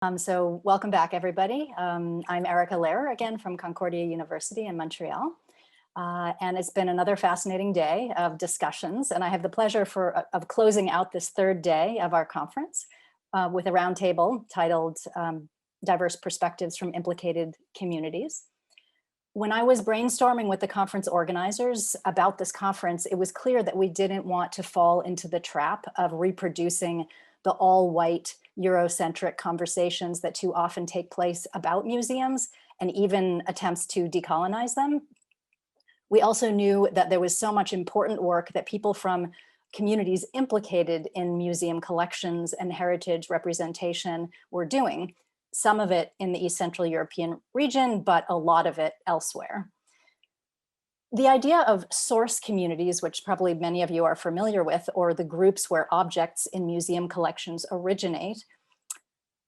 So welcome back, everybody. I'm Erica Lehrer, again from Concordia University in Montreal. And it's been another fascinating day of discussions. And I have the pleasure of closing out this third day of our conference with a roundtable titled Diverse Perspectives from Implicated Communities. When I was brainstorming with the conference organizers about this conference, it was clear that we didn't want to fall into the trap of reproducing the all-white Eurocentric conversations that too often take place about museums and even attempts to decolonize them. We also knew that there was so much important work that people from communities implicated in museum collections and heritage representation were doing, some of it in the East Central European region, but a lot of it elsewhere. The idea of source communities, which probably many of you are familiar with, or the groups where objects in museum collections originate,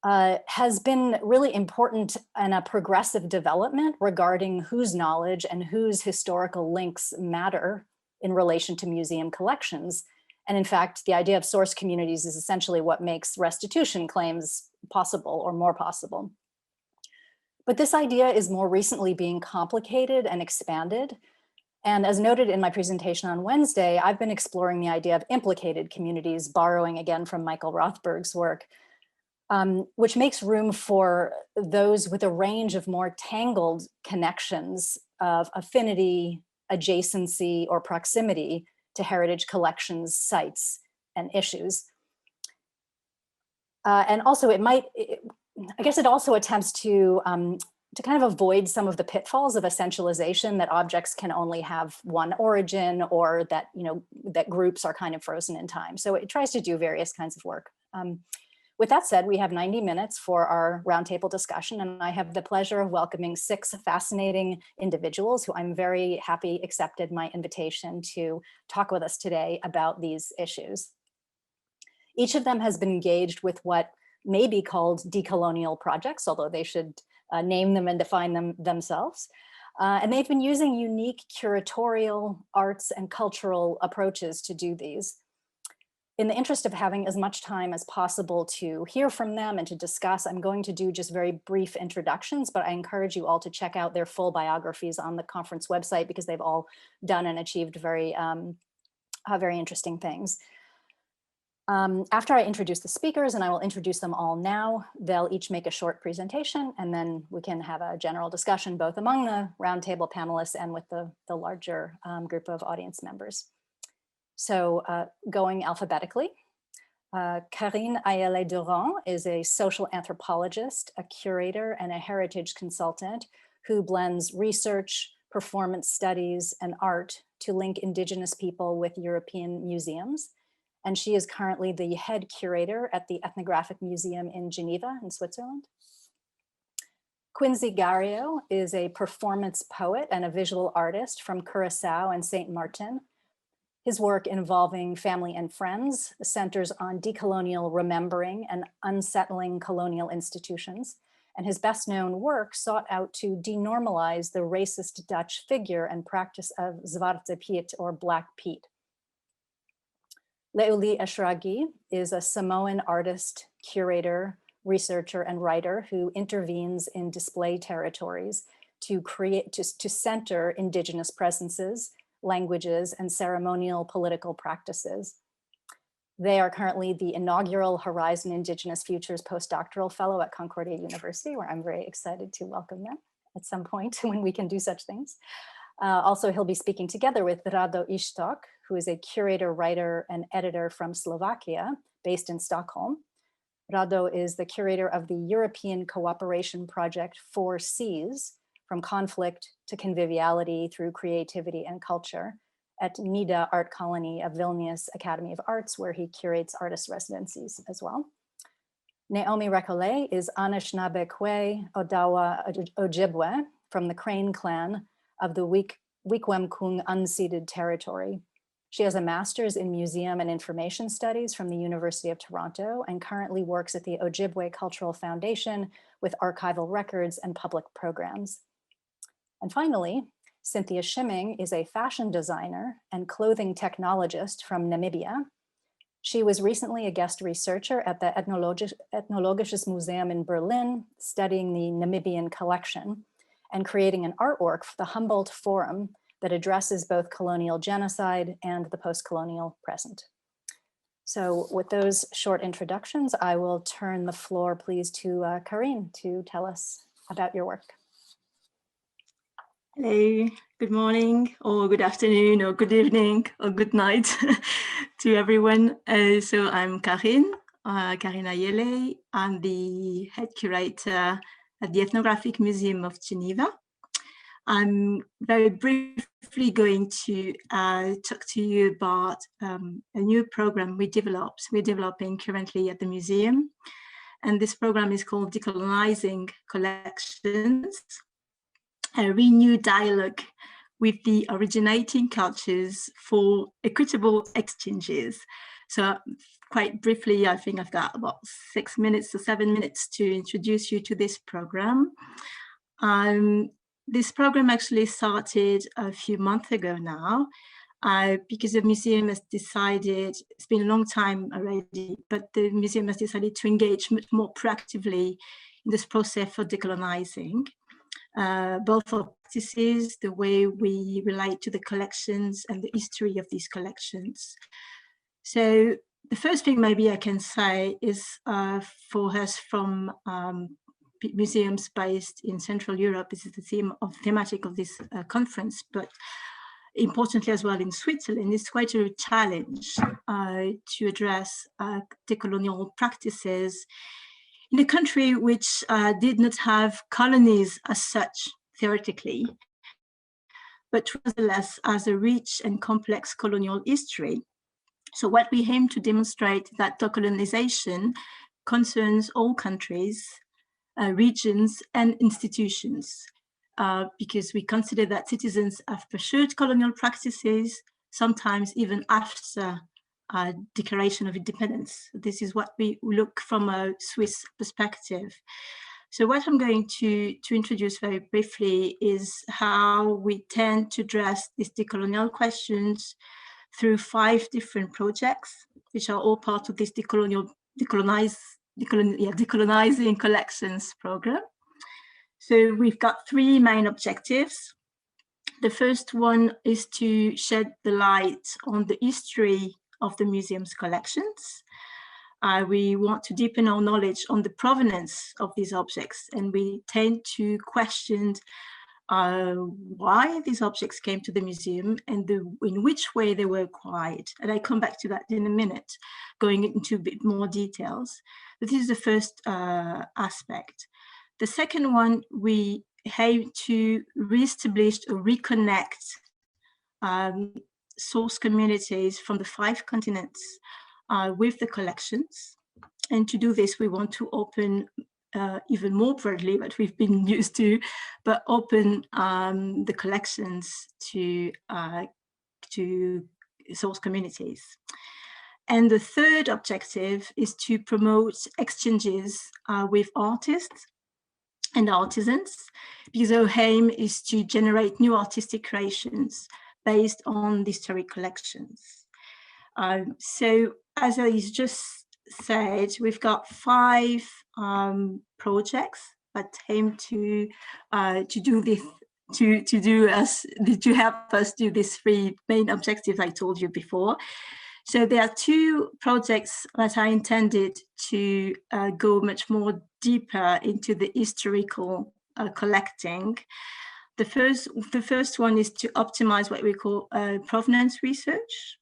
has been really important in a progressive development regarding whose knowledge and whose historical links matter in relation to museum collections. And in fact, the idea of source communities is essentially what makes restitution claims possible or more possible. But this idea is more recently being complicated and expanded. And as noted in my presentation on Wednesday, I've been exploring the idea of implicated communities, borrowing again from Michael Rothberg's work, which makes room for those with a range of more tangled connections of affinity, adjacency, or proximity to heritage collections, sites, and issues. And also I guess it also attempts to kind of avoid some of the pitfalls of essentialization, that objects can only have one origin, or that, that groups are kind of frozen in time. So it tries to do various kinds of work. With that said, we have 90 minutes for our roundtable discussion, and I have the pleasure of welcoming 6 fascinating individuals who I'm very happy accepted my invitation to talk with us today about these issues. Each of them has been engaged with what may be called decolonial projects, although they should name them and define them themselves. And they've been using unique curatorial, arts, and cultural approaches to do these. In the interest of having as much time as possible to hear from them and to discuss, I'm going to do just very brief introductions, but I encourage you all to check out their full biographies on the conference website, because they've all done and achieved very interesting things. After I introduce the speakers, and I will introduce them all now, they'll each make a short presentation, and then we can have a general discussion both among the roundtable panelists and with the larger group of audience members. So going alphabetically, Karine Ayala-Durand is a social anthropologist, a curator, and a heritage consultant who blends research, performance studies, and art to link Indigenous people with European museums. And she is currently the head curator at the Ethnographic Museum in Geneva in Switzerland. Quincy Gario is a performance poet and a visual artist from Curacao and Saint Martin. His work involving family and friends centers on decolonial remembering and unsettling colonial institutions. And his best known work sought out to denormalize the racist Dutch figure and practice of Zwarte Piet, or Black Pete. Leuli Eshraghi is a Samoan artist, curator, researcher, and writer who intervenes in display territories to center Indigenous presences, languages, and ceremonial political practices. They are currently the inaugural Horizon Indigenous Futures postdoctoral fellow at Concordia University, where I'm very excited to welcome them at some point when we can do such things. Also, he'll be speaking together with Rado Istok, who is a curator, writer, and editor from Slovakia, based in Stockholm. Rado is the curator of the European Cooperation Project 4Cs, from conflict to conviviality through creativity and culture, at NIDA Art Colony of Vilnius Academy of Arts, where he curates artist residencies as well. Naomi Recollet is Anishinaabe Odawa Ojibwe from the Crane clan of the Wikwemkung unceded territory. She has a master's in museum and information studies from the University of Toronto and currently works at the Ojibwe Cultural Foundation with archival records and public programs. And finally, Cynthia Shimming is a fashion designer and clothing technologist from Namibia. She was recently a guest researcher at the Ethnologisches Museum in Berlin, studying the Namibian collection and creating an artwork for the Humboldt Forum that addresses both colonial genocide and the post-colonial present. So with those short introductions, I will turn the floor, please, to Karine to tell us about your work. Hello, good morning, or good afternoon, or good evening, or good night to everyone. So I'm Karine Ayele. I'm the head curator at the Ethnographic Museum of Geneva. I'm very briefly going to talk to you about a new program we're developing currently at the museum. And this program is called Decolonizing Collections, a renewed dialogue with the originating cultures for equitable exchanges. So quite briefly, I think I've got about 6 minutes or 7 minutes to introduce you to this program. This program actually started a few months ago now, because the museum has decided, it's been a long time already, but the museum has decided to engage much more proactively in this process for decolonizing. Both our practices, the way we relate to the collections and the history of these collections. So the first thing maybe I can say is for us from museums based in Central Europe, this is the thematic of this conference, but importantly as well in Switzerland, it's quite a challenge to address decolonial practices in a country which did not have colonies as such, theoretically, but nevertheless has a rich and complex colonial history. So what we aim to demonstrate that decolonization concerns all countries, regions, and institutions, because we consider that citizens have pursued colonial practices, sometimes even after Declaration of Independence. This is what we look from a Swiss perspective. So what I'm going to introduce very briefly is how we tend to address these decolonial questions through 5 different projects, which are all part of this Decolonizing Collections program. So we've got 3 main objectives. The first one is to shed the light on the history of the museum's collections. We want to deepen our knowledge on the provenance of these objects, and we tend to question why these objects came to the museum and in which way they were acquired. And I come back to that in a minute, going into a bit more details. But this is the first aspect. The second one, we aim to reestablish or reconnect source communities from the 5 continents with the collections. And to do this, we want to open even more broadly what we've been used to, but open the collections to source communities. And the third objective is to promote exchanges with artists and artisans, because our aim is to generate new artistic creations based on the historic collections. So as I just said, we've got 5 projects that aim to do this, to help us do these 3 main objectives I told you before. So there are 2 projects that are intended to go much more deeper into the historical collecting. The first one is to optimize what we call provenance research.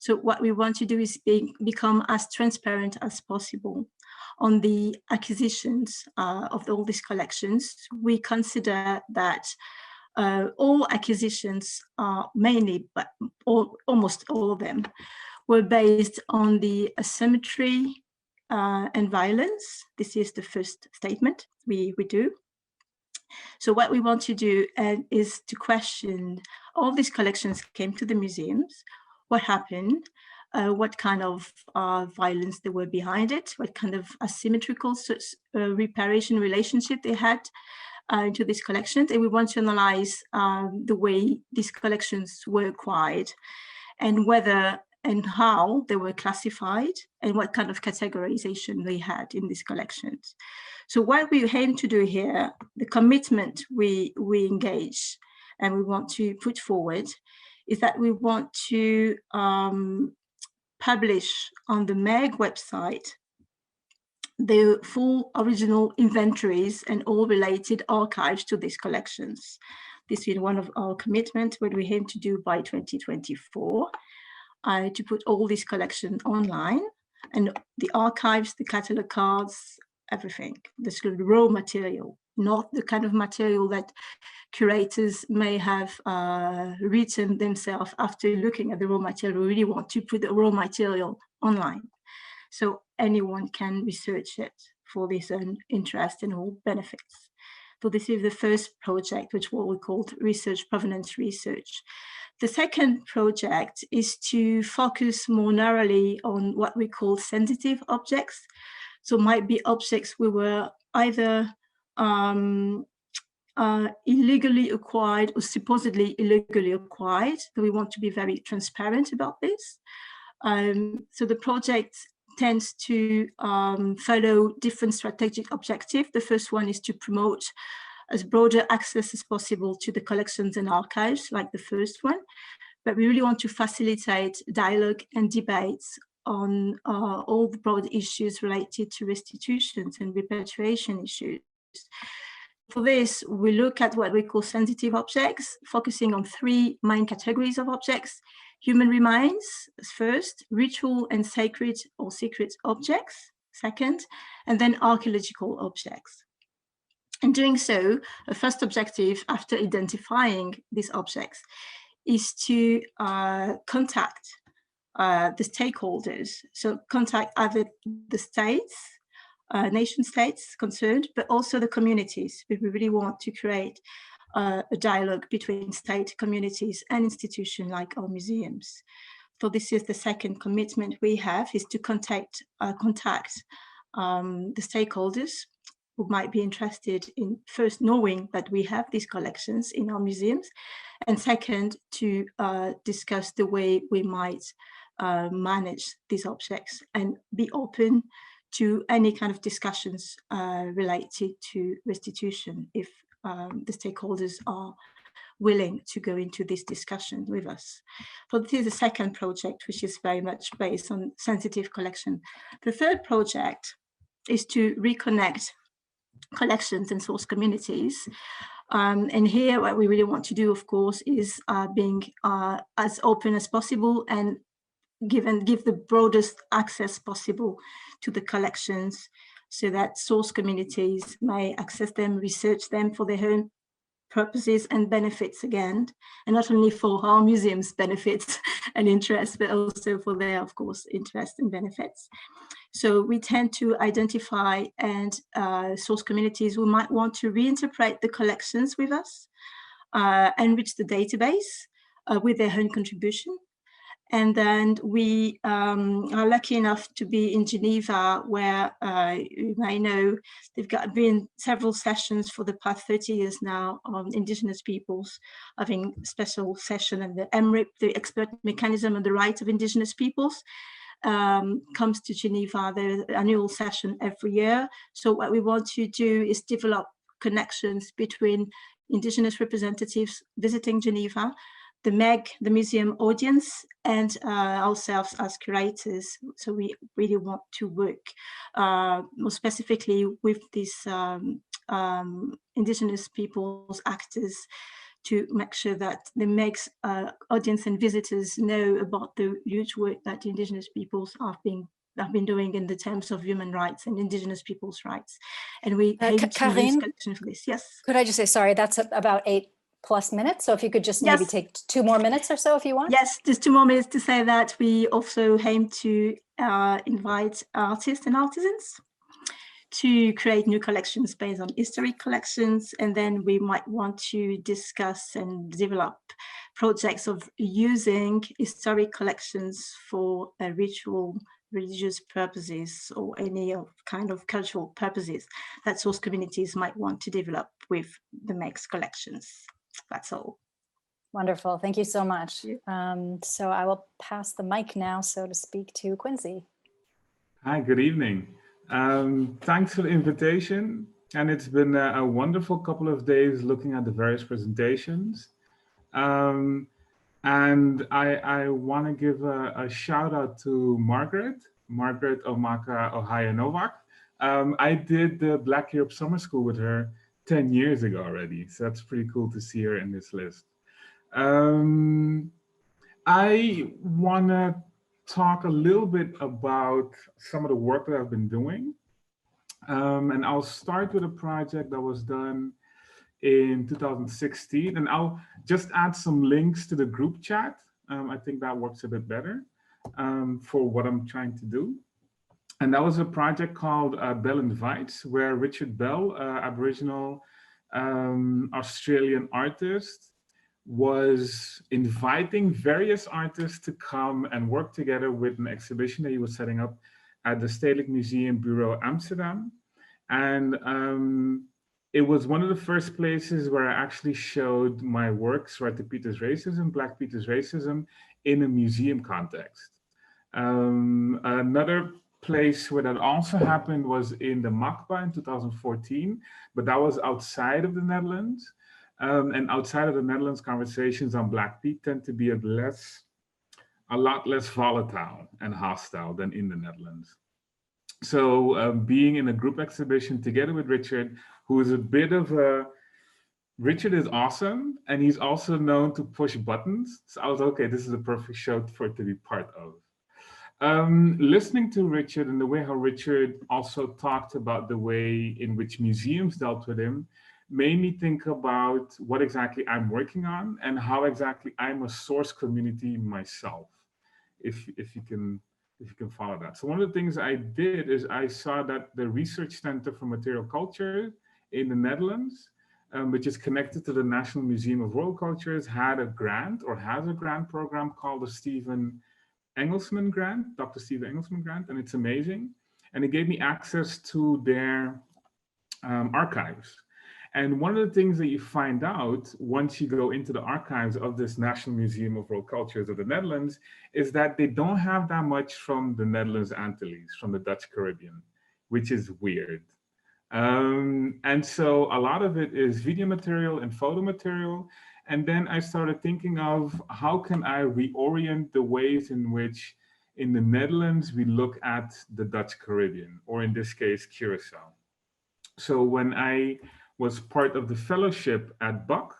So what we want to do is become as transparent as possible on the acquisitions of all these collections. We consider that all acquisitions are mainly, but almost all of them, were based on the asymmetry and violence. This is the first statement we do. So what we want to do is to question, all these collections came to the museums, what happened, what kind of violence there were behind it, what kind of asymmetrical reparation relationship they had to these collections. And we want to analyze the way these collections were acquired and whether and how they were classified and what kind of categorization they had in these collections. So what we aim to do here, the commitment we engage and we want to put forward, is that we want to publish on the MEG website the full original inventories and all related archives to these collections. This is one of our commitments, what we aim to do by 2024, to put all this collection online, and the archives, the catalog cards, everything. This is the raw material, not the kind of material that curators may have written themselves after looking at the raw material. We really want to put the raw material online, so anyone can research it for their own interest and all benefits. So this is the first project, which what we called research provenance research. The second project is to focus more narrowly on what we call sensitive objects. So might be objects we were either illegally acquired or supposedly illegally acquired. So we want to be very transparent about this. So the project tends to follow different strategic objectives. The first one is to promote as broader access as possible to the collections and archives, like the first one. But we really want to facilitate dialogue and debates on all the broad issues related to restitutions and repatriation issues. For this, we look at what we call sensitive objects, focusing on three main categories of objects: human remains first, ritual and sacred or secret objects second, and then archaeological objects. In doing so, the first objective after identifying these objects is to contact the stakeholders. So contact either the states, nation states concerned, but also the communities. We really want to create a dialogue between state, communities, and institutions like our museums. So this is the second commitment we have, is to contact the stakeholders who might be interested in first knowing that we have these collections in our museums, and second, to discuss the way we might manage these objects and be open to any kind of discussions related to restitution if the stakeholders are willing to go into this discussion with us. So this is the second project, which is very much based on sensitive collection. The third project is to reconnect collections and source communities. And here what we really want to do, of course, is being as open as possible and give the broadest access possible to the collections, so that source communities may access them, research them for their own purposes and benefits again, and not only for our museums' benefits and interests, but also for their, of course, interests and benefits. So we tend to identify and source communities who might want to reinterpret the collections with us, enrich the database with their own contribution. And then we are lucky enough to be in Geneva, where you may know they've been several sessions for the past 30 years now on indigenous peoples, having special session, and the EMRIP, the expert mechanism on the rights of indigenous peoples, comes to Geneva, the annual session every year. So what we want to do is develop connections between indigenous representatives visiting Geneva, the MEG, the museum audience, and ourselves as curators. So we really want to work more specifically with these indigenous peoples actors to make sure that the MEG's audience and visitors know about the huge work that indigenous peoples have been doing in the terms of human rights and indigenous people's rights. And we aim to use collection for this. Yes. Could I just say, sorry, that's about 8+ minutes. So if you could just maybe take 2 more minutes or so, if you want. Yes, just 2 more minutes to say that we also aim to invite artists and artisans to create new collections based on historic collections. And then we might want to discuss and develop projects of using historic collections for ritual, religious purposes, or any kind of cultural purposes that source communities might want to develop with the MEG's collections. That's all. Wonderful. Thank you so much. you. So I will pass the mic now, so to speak, to Quincy. Hi, good evening. Thanks for the invitation. And it's been a wonderful couple of days looking at the various presentations. And I want to give a shout out to Margaret Omaka Ohaya Novak. I did the Black Europe Summer School with her 10 years ago already. So that's pretty cool to see her in this list. I want to talk a little bit about some of the work that I've been doing. And I'll start with a project that was done in 2016. And I'll just add some links to the group chat. I think that works a bit better for what I'm trying to do. And that was a project called Bell Invites, where Richard Bell, Aboriginal Australian artist, was inviting various artists to come and work together with an exhibition that he was setting up at the Stedelijk Museum Bureau Amsterdam. And it was one of the first places where I actually showed my work, Zwarte Pieters Racism, Black Pieters Racism, in a museum context. Another place where that also happened was in the MACBA in 2014, but that was outside of the Netherlands. And outside of the Netherlands, conversations on Black Pete tend to be a lot less volatile and hostile than in the Netherlands. So being in a group exhibition together with Richard, who is a bit of a, Richard is awesome, and he's also known to push buttons. So I was, okay, this is a perfect show for it to be part of. Listening to Richard and the way how Richard also talked about the way in which museums dealt with him made me think about what exactly I'm working on and how exactly I'm a source community myself, if you can follow that. So one of the things I did is I saw that the Research Center for Material Culture in the Netherlands, which is connected to the National Museum of World Cultures, had a grant or has a grant program called the Stephen Engelsman Grant, Dr. Stephen Engelsman Grant, and it's amazing. And it gave me access to their archives. And one of the things that you find out once you go into the archives of this National Museum of World Cultures of the Netherlands is that they don't have that much from the Netherlands Antilles, from the Dutch Caribbean, which is weird. And so a lot of it is video material and photo material. And then I started thinking of how can I reorient the ways in which in the Netherlands we look at the Dutch Caribbean, or in this case, Curacao. So when I was part of the fellowship at BAC,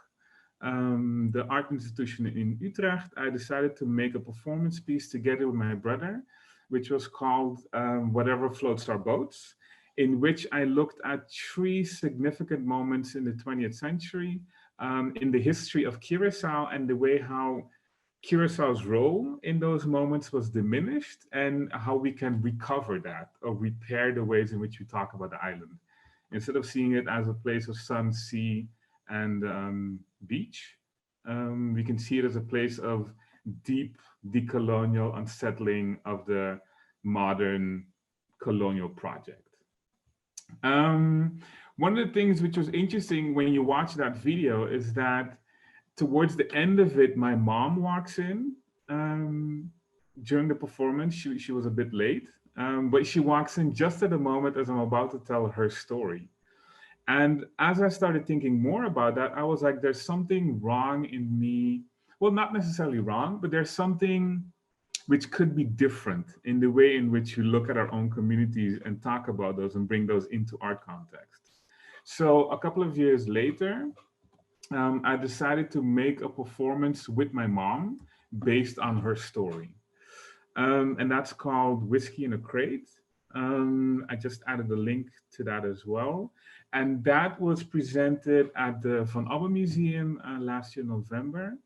the art institution in Utrecht, I decided to make a performance piece together with my brother, which was called Whatever Floats Our Boats, in which I looked at 3 significant moments in the 20th century in the history of Curacao and the way how Curaçao's role in those moments was diminished and how we can recover that or repair the ways in which we talk about the island. Instead of seeing it as a place of sun, sea, and beach, we can see it as a place of deep decolonial unsettling of the modern colonial project. One of the things which was interesting when you watch that video is that towards the end of it, my mom walks in during the performance. She was a bit late, but she walks in just at the moment as I'm about to tell her story. And as I started thinking more about that, I was like, there's something wrong in me. Well, not necessarily wrong, but there's something which could be different in the way in which you look at our own communities and talk about those and bring those into art context. So a couple of years later, I decided to make a performance with my mom based on her story. And that's called Whiskey in a Crate. I just added a link to that as well. And that was presented at the Van Abbe Museum last year, November,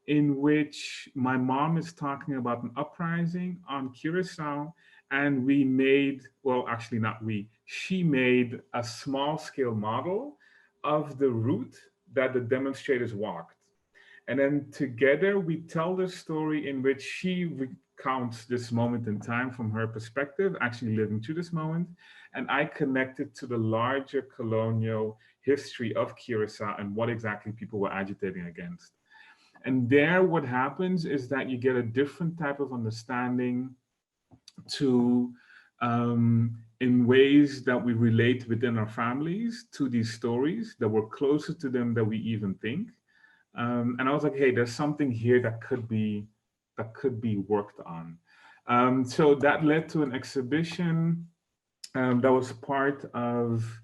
in which my mom is talking about an uprising on Curacao. And we made, well, actually not we, she made a small scale model of the route that the demonstrators walked. And then together we tell the story in which she recounts this moment in time from her perspective, actually living through this moment. And I connect it to the larger colonial history of Curacao and what exactly people were agitating against. And there, what happens is that you get a different type of understanding to in ways that we relate within our families to these stories, that we're closer to them than we even think. And I was like, hey, there's something here that could be worked on. So that led to an exhibition that was part of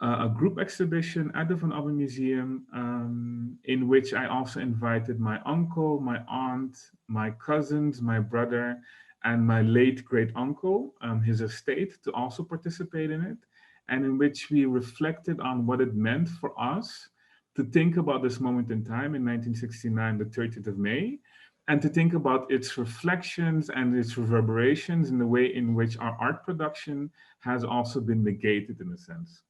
a group exhibition at the Van Abbe Museum, in which I also invited my uncle, my aunt, my cousins, my brother, and my late great uncle, his estate, to also participate in it, and in which we reflected on what it meant for us to think about this moment in time in 1969, the 30th of May, and to think about its reflections and its reverberations in the way in which our art production has also been negated, in a sense,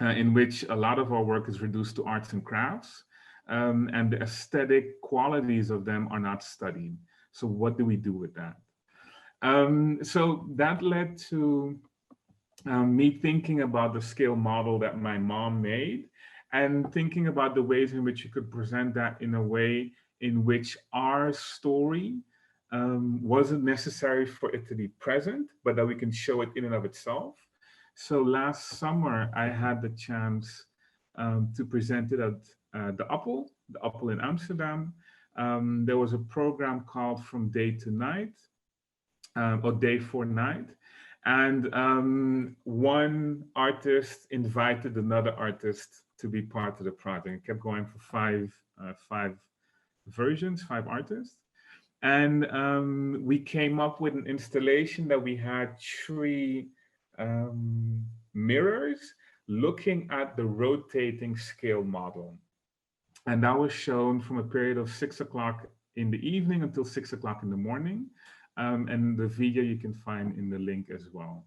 in which a lot of our work is reduced to arts and crafts, and the aesthetic qualities of them are not studied. So what do we do with that? So that led to me thinking about the scale model that my mom made, and thinking about the ways in which you could present that in a way in which our story wasn't necessary for it to be present, but that we can show it in and of itself. So last summer, I had the chance to present it at the Appel in Amsterdam. There was a program called From Day to Night, or Day for Night. And one artist invited another artist to be part of the project. It kept going for five versions, 5 artists. And we came up with an installation that we had 3 mirrors looking at the rotating scale model. And that was shown from a period of 6 o'clock in the evening until 6 o'clock in the morning. And the video you can find in the link as well.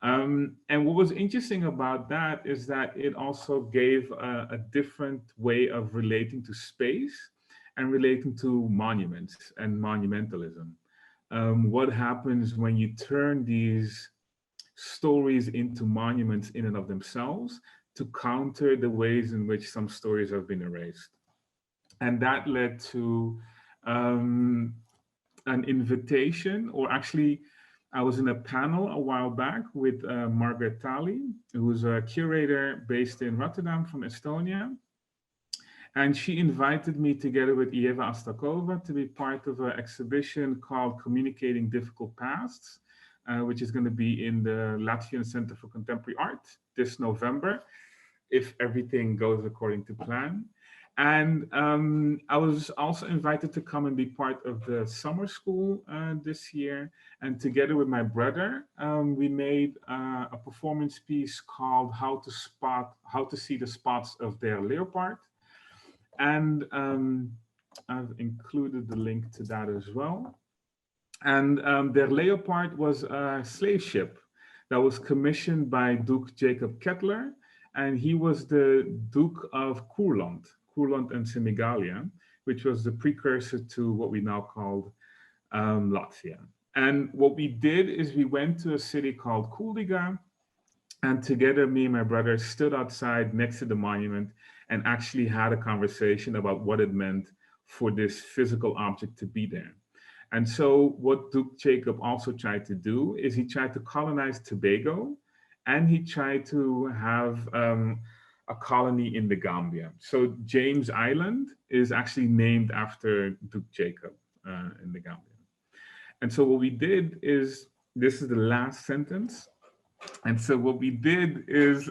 And what was interesting about that is that it also gave a different way of relating to space and relating to monuments and monumentalism. What happens when you turn these stories into monuments in and of themselves to counter the ways in which some stories have been erased? And that led to an invitation, or actually, I was in a panel a while back with Margaret Talley, who's a curator based in Rotterdam from Estonia. And she invited me together with Ieva Astakova to be part of an exhibition called Communicating Difficult Pasts, which is going to be in the Latvian Center for Contemporary Art this November, if everything goes according to plan. And I was also invited to come and be part of the summer school this year. And together with my brother, we made a performance piece called How to See the Spots of Der Leopard. And I've included the link to that as well. And Der Leopard was a slave ship that was commissioned by Duke Jacob Kettler. And he was the Duke of Courland and Semigalia, which was the precursor to what we now call Latvia. And what we did is we went to a city called Kuldiga, and together, me and my brother stood outside next to the monument and actually had a conversation about what it meant for this physical object to be there. And so what Duke Jacob also tried to do is he tried to colonize Tobago, and he tried to have a colony in the Gambia. So James Island is actually named after Duke Jacob in the Gambia. And so what we did is, this is the last sentence. And so what we did is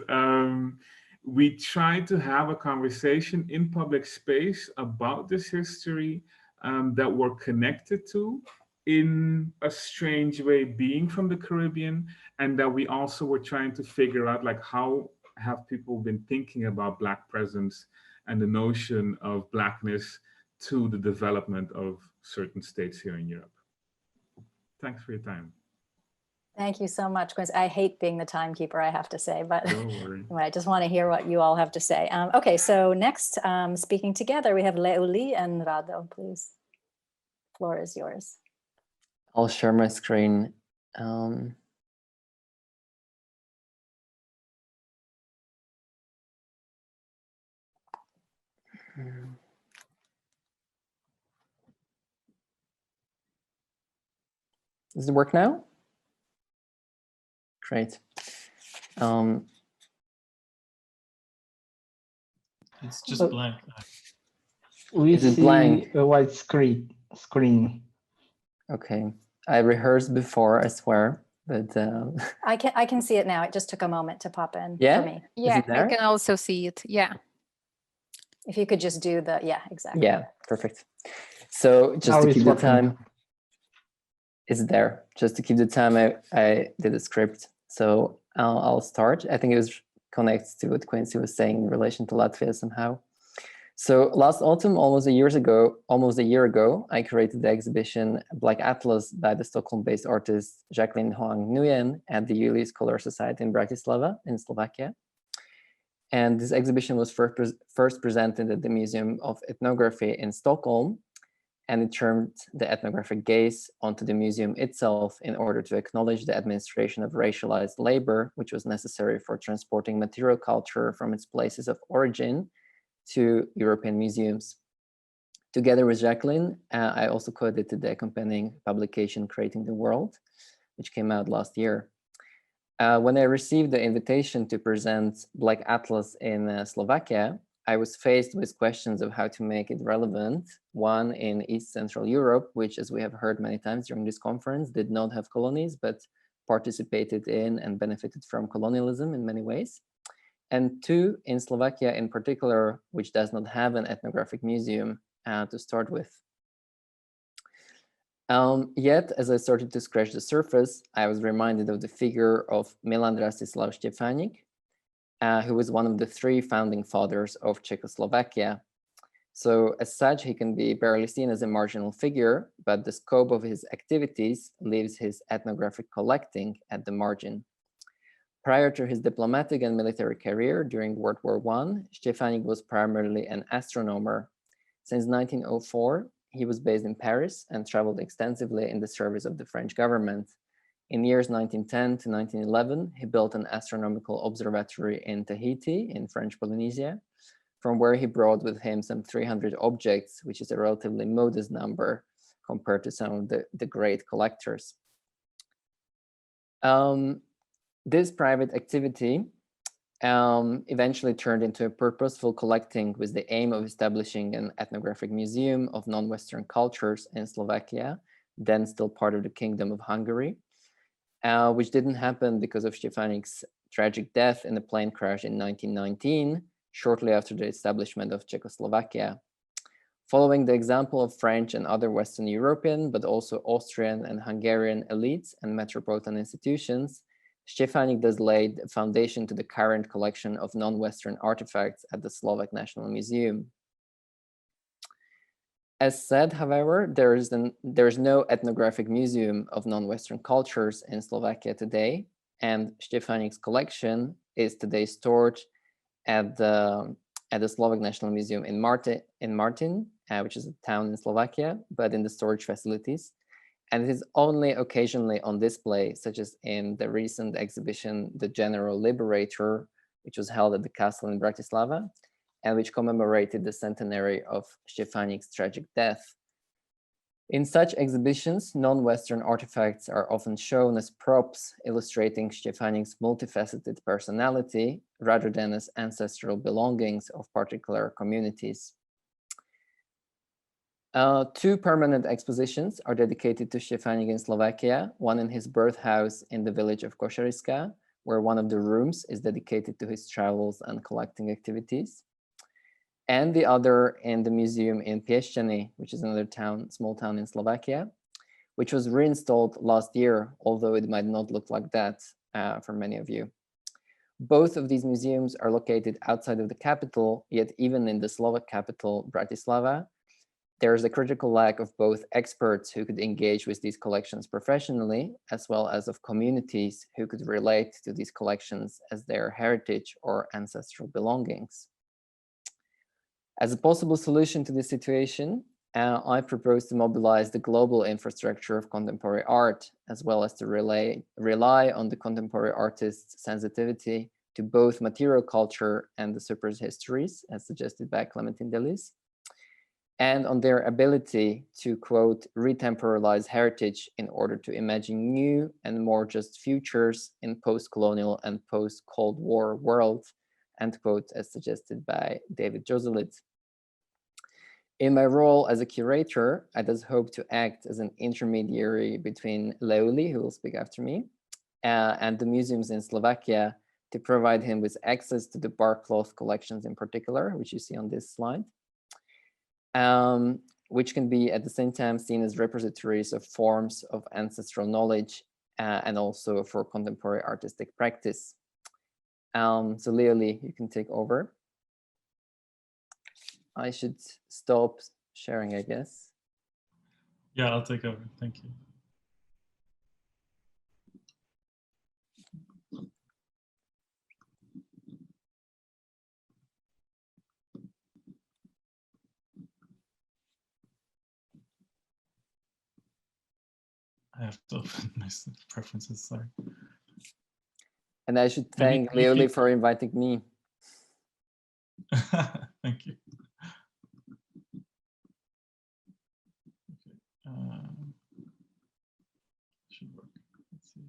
we tried to have a conversation in public space about this history that we're connected to in a strange way, being from the Caribbean, and that we also were trying to figure out, like, how have people been thinking about Black presence and the notion of Blackness to the development of certain states here in Europe. Thanks for your time. Thank you so much, Quincy. I hate being the timekeeper, I have to say, but Don't worry. I just want to hear what you all have to say. Okay, so next, speaking together, we have Leuli and Rado, please. Floor is yours. I'll share my screen. Does it work now? Great. It's just blank. We Is it see blank? a white screen. Okay. I rehearsed before, I swear, but I can see it now. It just took a moment to pop in Yeah? for me. Yeah, it I there? can also see it. Yeah. If you could just do the, yeah, exactly. yeah, perfect. So just Now to it's keep the working. time, it's there. Just to keep the time, I did a script. So I'll start. I think it was connects to what Quincy was saying in relation to Latvia somehow. So last autumn, almost a year ago, I created the exhibition Black Atlas by the Stockholm-based artist Jacqueline Hoang Nguyen at the Julius Scholar Society in Bratislava in Slovakia. And this exhibition was first presented at the Museum of Ethnography in Stockholm, and it turned the ethnographic gaze onto the museum itself in order to acknowledge the administration of racialized labor, which was necessary for transporting material culture from its places of origin to European museums. Together with Jacqueline, I also co-edited the accompanying publication, Creating the World, which came out last year. When I received the invitation to present Black Atlas in Slovakia, I was faced with questions of how to make it relevant. One in East Central Europe, which, as we have heard many times during this conference, did not have colonies, but participated in and benefited from colonialism in many ways. And two, in Slovakia in particular, which does not have an ethnographic museum to start with. Yet, as I started to scratch the surface, I was reminded of the figure of Milan Rastislav Štefanik, who was one of the three founding fathers of Czechoslovakia. So as such, he can be barely seen as a marginal figure, but the scope of his activities leaves his ethnographic collecting at the margin. Prior to his diplomatic and military career during World War I, Štefanik was primarily an astronomer. Since 1904, he was based in Paris and traveled extensively in the service of the French government. In years 1910 to 1911, he built an astronomical observatory in Tahiti in French Polynesia, from where he brought with him some 300 objects, which is a relatively modest number compared to some of the great collectors. This private activity eventually turned into a purposeful collecting with the aim of establishing an ethnographic museum of non-Western cultures in Slovakia, then still part of the Kingdom of Hungary, which didn't happen because of Štefanik's tragic death in a plane crash in 1919, shortly after the establishment of Czechoslovakia. Following the example of French and other Western European, but also Austrian and Hungarian elites and metropolitan institutions, Štefanik thus laid a foundation to the current collection of non-Western artifacts at the Slovak National Museum. As said, however, there is no ethnographic museum of non-Western cultures in Slovakia today, and Štefanik's collection is today stored at the Slovak National Museum in Martin, which is a town in Slovakia, but in the storage facilities. And it is only occasionally on display, such as in the recent exhibition, The General Liberator, which was held at the castle in Bratislava, and which commemorated the centenary of Štefanik's tragic death. In such exhibitions, non-Western artifacts are often shown as props, illustrating Štefanik's multifaceted personality, rather than as ancestral belongings of particular communities. Two permanent expositions are dedicated to Štefanik in Slovakia, one in his birth house in the village of Košariska, where one of the rooms is dedicated to his travels and collecting activities, and the other in the museum in Piešťany, which is another small town in Slovakia, which was reinstalled last year, although it might not look like that for many of you. Both of these museums are located outside of the capital, yet even in the Slovak capital, Bratislava, there is a critical lack of both experts who could engage with these collections professionally, as well as of communities who could relate to these collections as their heritage or ancestral belongings. As a possible solution to this situation, I propose to mobilize the global infrastructure of contemporary art, as well as to rely on the contemporary artist's sensitivity to both material culture and the super's histories, as suggested by Clémentine Delis, and on their ability to, quote, retemporalize heritage in order to imagine new and more just futures in post-colonial and post-Cold War world, end quote, as suggested by David Joselit. In my role as a curator, I thus hope to act as an intermediary between Leuli, who will speak after me, and the museums in Slovakia to provide him with access to the bark cloth collections in particular, which you see on this slide, which can be at the same time seen as repositories of forms of ancestral knowledge and also for contemporary artistic practice. So Leoli, you can take over. I should stop sharing, I guess. Yeah, I'll take over. Thank you. I have to open my preferences, sorry. And I should thank Leoli for inviting me. Thank you. Okay. Should work. Let's see.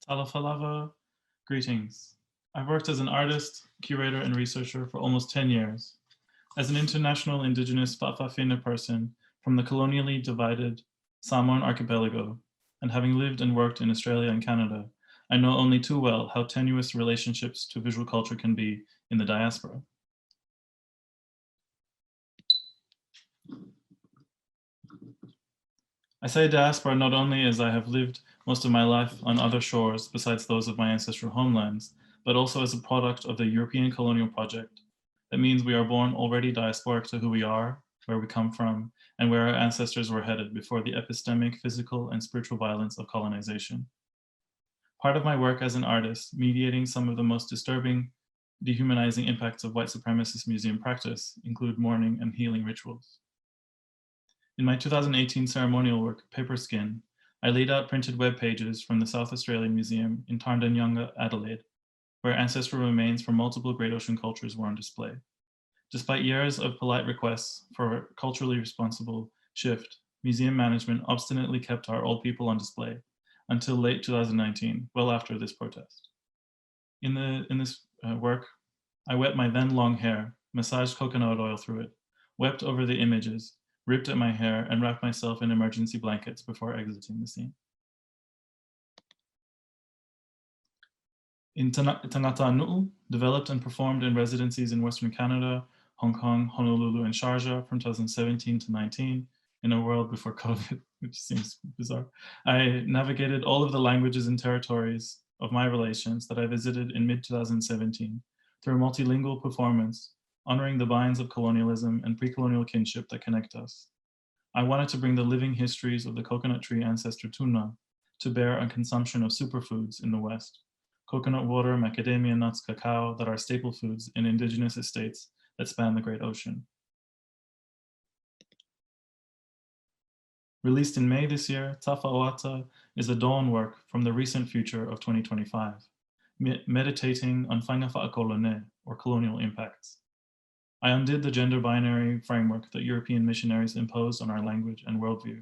Talafalava, greetings. I've worked as an artist, curator, and researcher for almost 10 years. As an international indigenous Fa'afafine person from the colonially divided Samoan archipelago, and having lived and worked in Australia and Canada, I know only too well how tenuous relationships to visual culture can be in the diaspora. I say diaspora not only as I have lived most of my life on other shores besides those of my ancestral homelands, but also as a product of the European colonial project. That means we are born already diasporic to who we are, where we come from, and where our ancestors were headed before the epistemic, physical, and spiritual violence of colonization. Part of my work as an artist, mediating some of the most disturbing, dehumanizing impacts of white supremacist museum practice, include mourning and healing rituals. In my 2018 ceremonial work, Paper Skin, I laid out printed web pages from the South Australian Museum in Tarndanyanga, Adelaide, where ancestral remains from multiple Great Ocean cultures were on display. Despite years of polite requests for a culturally responsible shift, museum management obstinately kept our old people on display until late 2019, well after this protest. In this work, I wet my then long hair, massaged coconut oil through it, wept over the images, ripped at my hair, and wrapped myself in emergency blankets before exiting the scene. In Tangata Nu'u, developed and performed in residencies in Western Canada, Hong Kong, Honolulu, and Sharjah from 2017 to 19, in a world before COVID, which seems bizarre. I navigated all of the languages and territories of my relations that I visited in mid-2017 through a multilingual performance, honoring the binds of colonialism and pre-colonial kinship that connect us. I wanted to bring the living histories of the coconut tree ancestor Tuna to bear on consumption of superfoods in the West. Coconut water, macadamia nuts, cacao that are staple foods in indigenous estates that span the Great Ocean. Released in May this year, Tafa Oata is a dawn work from the recent future of 2025, meditating on whangawhaakolone, or colonial impacts. I undid the gender binary framework that European missionaries imposed on our language and worldview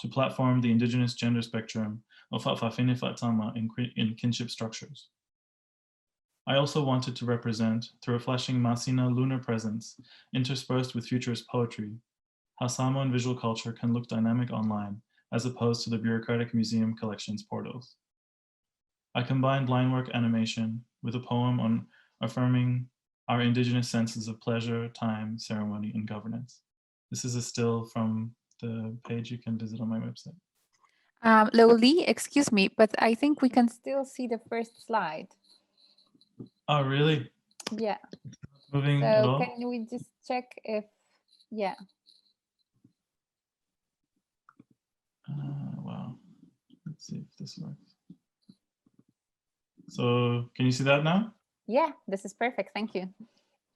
to platform the indigenous gender spectrum of Fa'afafine Fa'atama in kinship structures. I also wanted to represent, through a flashing Masina lunar presence interspersed with futurist poetry, how Samoan visual culture can look dynamic online as opposed to the bureaucratic museum collections portals. I combined line work animation with a poem on affirming our indigenous senses of pleasure, time, ceremony, and governance. This is a still from the page you can visit on my website. Loli, excuse me, but I think we can still see the first slide. Oh, really? Yeah. Moving at So all? can we just check if, yeah. Wow. Let's see if this works. So can you see that now? Yeah, this is perfect. Thank you.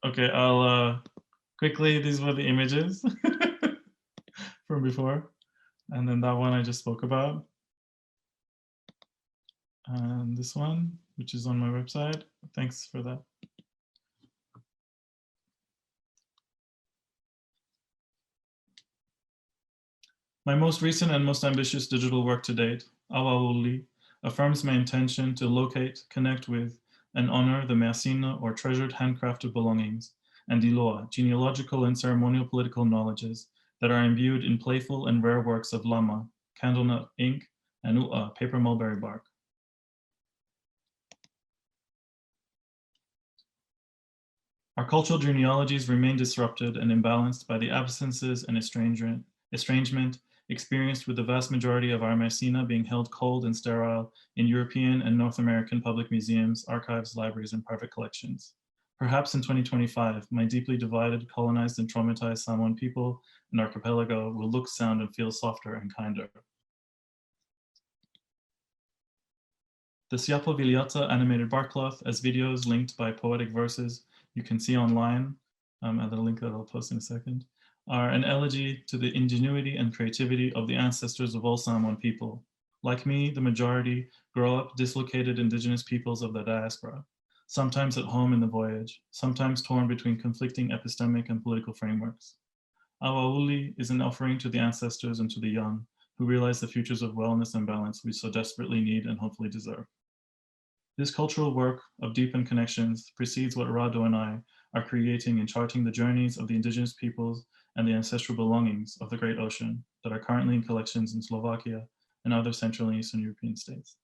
Okay, I'll quickly, these were the images from before. And then that one I just spoke about. And this one, which is on my website. Thanks for that. My most recent and most ambitious digital work to date, Awawuli, affirms my intention to locate, connect with, and honor the Mersina or treasured handcrafted belongings, and Diloa, genealogical and ceremonial political knowledges that are imbued in playful and rare works of Lama, candlenut ink, and U'a, paper mulberry bark. Our cultural genealogies remain disrupted and imbalanced by the absences and estrangement experienced with the vast majority of our Mersina being held cold and sterile in European and North American public museums, archives, libraries, and private collections. Perhaps in 2025, my deeply divided, colonized, and traumatized Samoan people and archipelago will look, sound, and feel softer and kinder. The Siapo Viliata animated barkcloth as videos linked by poetic verses you can see online, at the link that I'll post in a second, are an elegy to the ingenuity and creativity of the ancestors of all Samoan people. Like me, the majority grow up dislocated indigenous peoples of the diaspora, sometimes at home in the voyage, sometimes torn between conflicting epistemic and political frameworks. Awawuli is an offering to the ancestors and to the young, who realize the futures of wellness and balance we so desperately need and hopefully deserve. This cultural work of deepened connections precedes what Rado and I are creating in charting the journeys of the indigenous peoples and the ancestral belongings of the Great Ocean that are currently in collections in Slovakia and other Central and Eastern European states.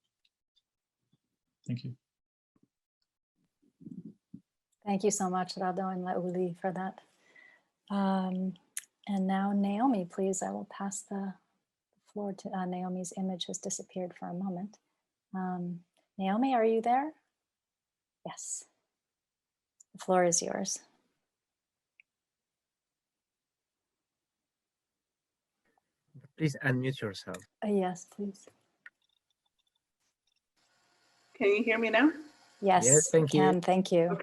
Thank you. Thank you so much, Rado and Lauli, for that. And now Naomi, please, I will pass the floor to Naomi's image has disappeared for a moment. Naomi, are you there? Yes. The floor is yours. Please unmute yourself. Yes, please. Can you hear me now? Yes, thank you. Thank you.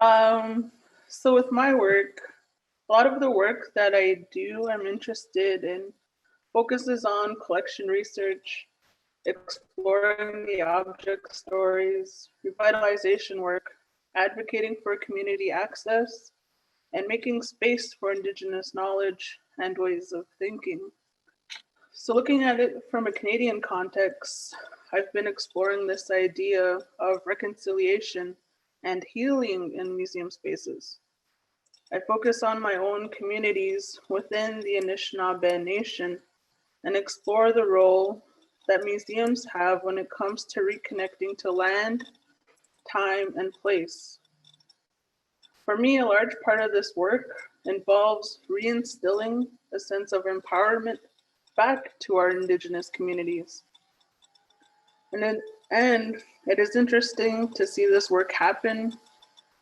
Okay. So with my work, a lot of the work that I do, I'm interested in, focuses on collection research, exploring the object stories, revitalization work, advocating for community access, and making space for Indigenous knowledge and ways of thinking. So looking at it from a Canadian context, I've been exploring this idea of reconciliation and healing in museum spaces. I focus on my own communities within the Anishinaabe Nation and explore the role that museums have when it comes to reconnecting to land, time, and place. For me, a large part of this work involves reinstilling a sense of empowerment back to our Indigenous communities. And it is interesting to see this work happen,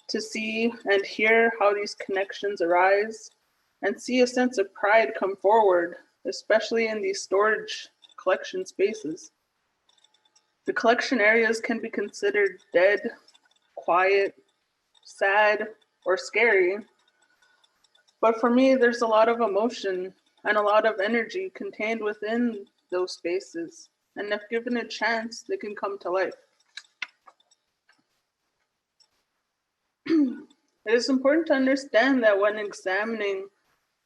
to see and hear how these connections arise, and see a sense of pride come forward, especially in these storage collection spaces. The collection areas can be considered dead, quiet, sad, or scary. But for me, there's a lot of emotion and a lot of energy contained within those spaces. And if given a chance, they can come to life. It is important to understand that when examining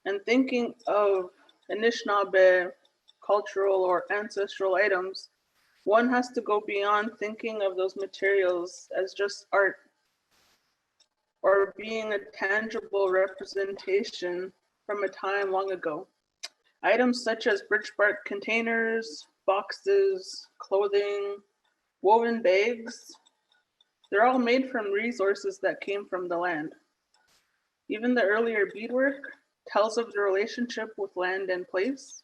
and thinking of Anishinaabe cultural or ancestral items, one has to go beyond thinking of those materials as just art or being a tangible representation from a time long ago. Items such as birch bark containers, boxes, clothing, woven bags, they're all made from resources that came from the land. Even the earlier beadwork tells of the relationship with land and place.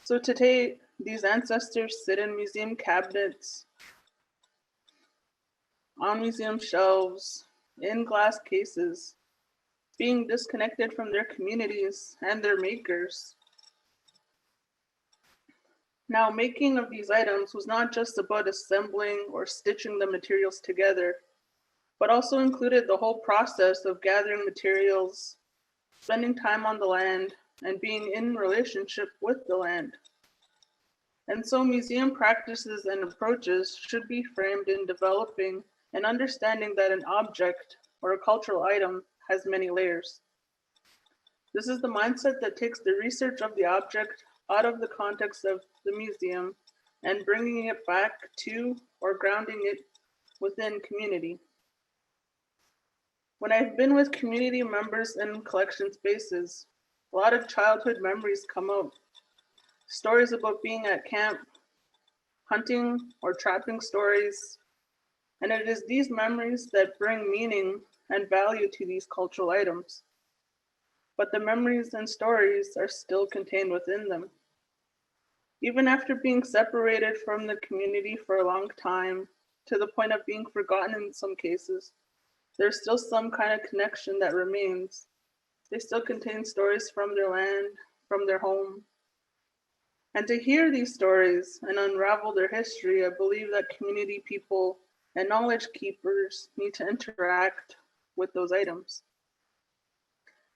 So today, these ancestors sit in museum cabinets, on museum shelves, in glass cases, being disconnected from their communities and their makers. Now, making of these items was not just about assembling or stitching the materials together, but also included the whole process of gathering materials, spending time on the land, and being in relationship with the land. And so museum practices and approaches should be framed in developing and understanding that an object or a cultural item has many layers. This is the mindset that takes the research of the object out of the context of the museum and bringing it back to or grounding it within community. When I've been with community members in collection spaces, a lot of childhood memories come out. Stories about being at camp, hunting or trapping stories. And it is these memories that bring meaning and value to these cultural items. But the memories and stories are still contained within them. Even after being separated from the community for a long time, to the point of being forgotten in some cases, there's still some kind of connection that remains. They still contain stories from their land, from their home. And to hear these stories and unravel their history, I believe that community people and knowledge keepers need to interact with those items,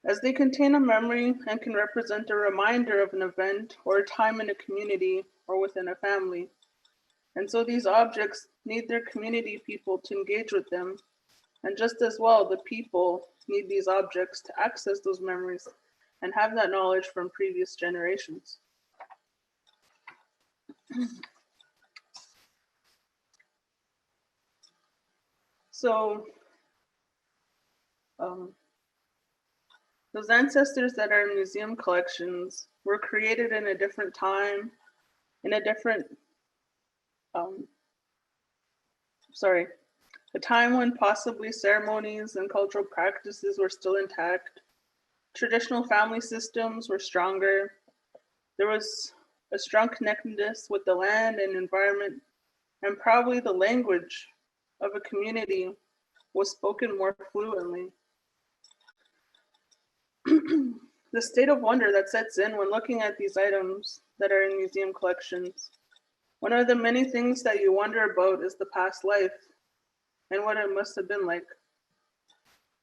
as they contain a memory and can represent a reminder of an event or a time in a community or within a family. And so these objects need their community people to engage with them. And just as well, the people need these objects to access those memories and have that knowledge from previous generations. So, those ancestors that are in museum collections were created in a different time, in a different, a time when possibly ceremonies and cultural practices were still intact. Traditional family systems were stronger. There was a strong connectedness with the land and environment, and probably the language of a community was spoken more fluently. The state of wonder that sets in when looking at these items that are in museum collections. One of the many things that you wonder about is the past life and what it must have been like.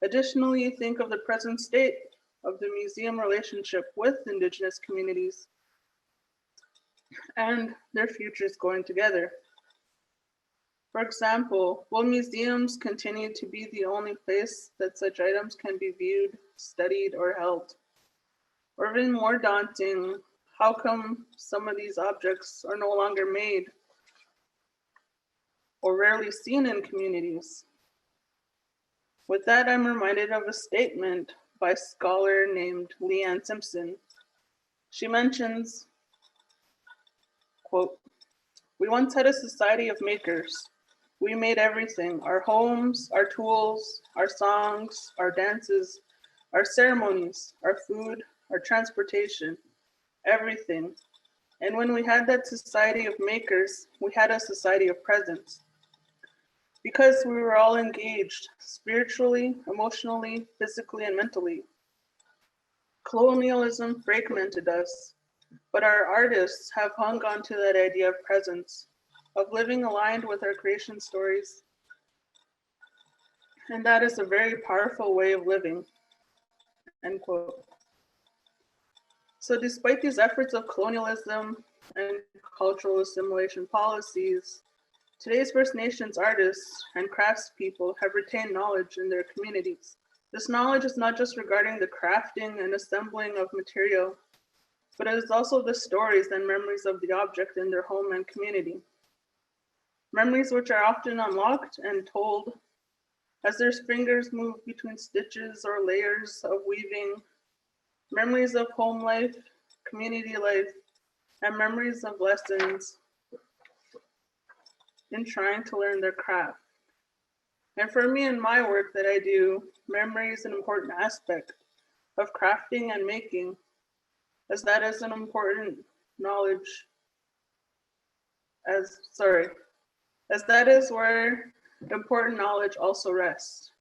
Additionally, you think of the present state of the museum relationship with Indigenous communities and their futures going together. For example, will museums continue to be the only place that such items can be viewed, studied, or held? Or even more daunting, how come some of these objects are no longer made or rarely seen in communities? With that, I'm reminded of a statement by a scholar named Leanne Simpson. She mentions, quote, "We once had a society of makers. We made everything, our homes, our tools, our songs, our dances, our ceremonies, our food, our transportation, everything. And when we had that society of makers, we had a society of presence. Because we were all engaged spiritually, emotionally, physically, and mentally. Colonialism fragmented us, but our artists have hung on to that idea of presence, of living aligned with our creation stories. And that is a very powerful way of living," end quote. So despite these efforts of colonialism and cultural assimilation policies, today's First Nations artists and craftspeople have retained knowledge in their communities. This knowledge is not just regarding the crafting and assembling of material, but it is also the stories and memories of the object in their home and community. Memories which are often unlocked and told as their fingers move between stitches or layers of weaving. Memories of home life, community life, and memories of lessons in trying to learn their craft. And for me in my work that I do, memory is an important aspect of crafting and making, as that is an important knowledge, as that is where important knowledge also rests.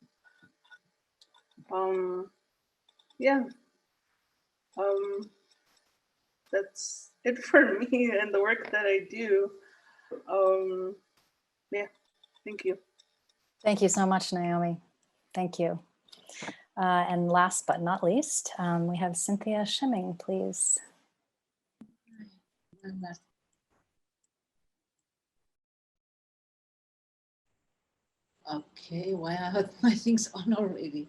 That's it for me and the work that I do. Thank you. Thank you so much, Naomi. Thank you. And last but not least, we have Cynthia Schimming, please. Okay, why I have my things on already?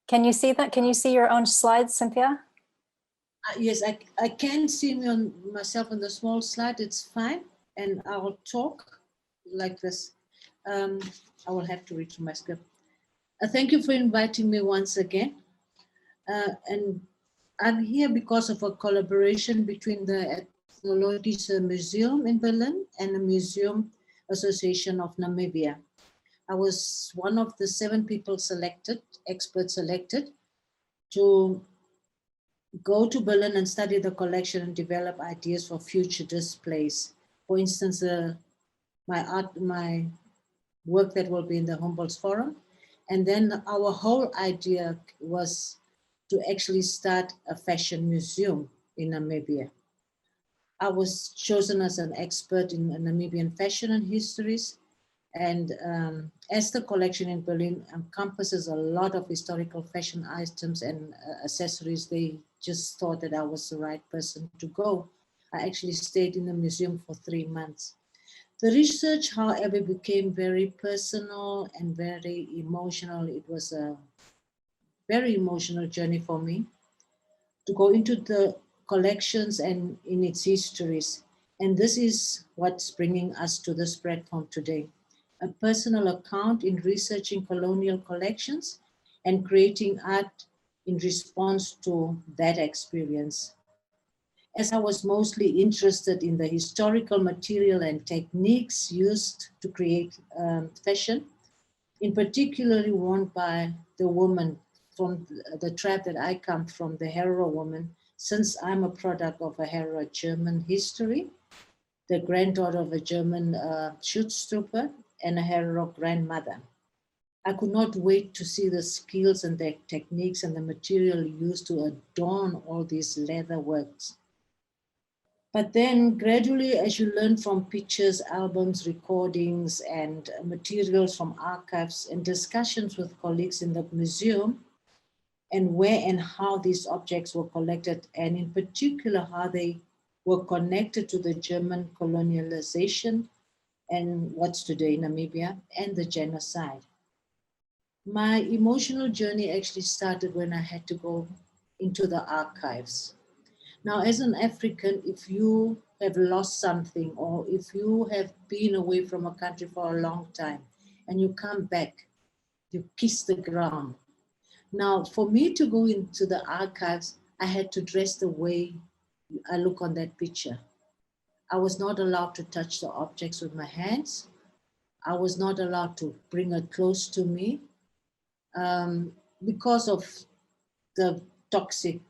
Can you see that? Can you see your own slides, Cynthia? Yes, I can see me on myself on the small slide. It's fine, and I will talk like this. I will have to read through my script. Thank you for inviting me once again. And I'm here because of a collaboration between the Ethnologies Museum in Berlin and the Museum Association of Namibia. I was one of the 7 people selected, experts selected, to go to Berlin and study the collection and develop ideas for future displays. For instance, my work that will be in the Humboldt Forum. And then our whole idea was to actually start a fashion museum in Namibia. I was chosen as an expert in Namibian fashion and histories. And as the collection in Berlin encompasses a lot of historical fashion items and accessories, they just thought that I was the right person to go. I actually stayed in the museum for 3 months. The research, however, became very personal and very emotional. It was a very emotional journey for me to go into the collections and in its histories. And this is what's bringing us to this platform today. A personal account in researching colonial collections and creating art in response to that experience. As I was mostly interested in the historical material and techniques used to create fashion, in particular worn by the woman from the tribe that I come from, the Herero woman, since I'm a product of a Herero German history, the granddaughter of a German Schutztruppe and a Herero grandmother. I could not wait to see the skills and the techniques and the material used to adorn all these leather works. But then gradually, as you learn from pictures, albums, recordings, and materials from archives and discussions with colleagues in the museum, and where and how these objects were collected, and in particular, how they were connected to the German colonialization and what's today Namibia and the genocide. My emotional journey actually started when I had to go into the archives. Now, as an African, if you have lost something or if you have been away from a country for a long time and you come back, you kiss the ground. Now, for me to go into the archives, I had to dress the way I look on that picture. I was not allowed to touch the objects with my hands. I was not allowed to bring it close to me because of the toxic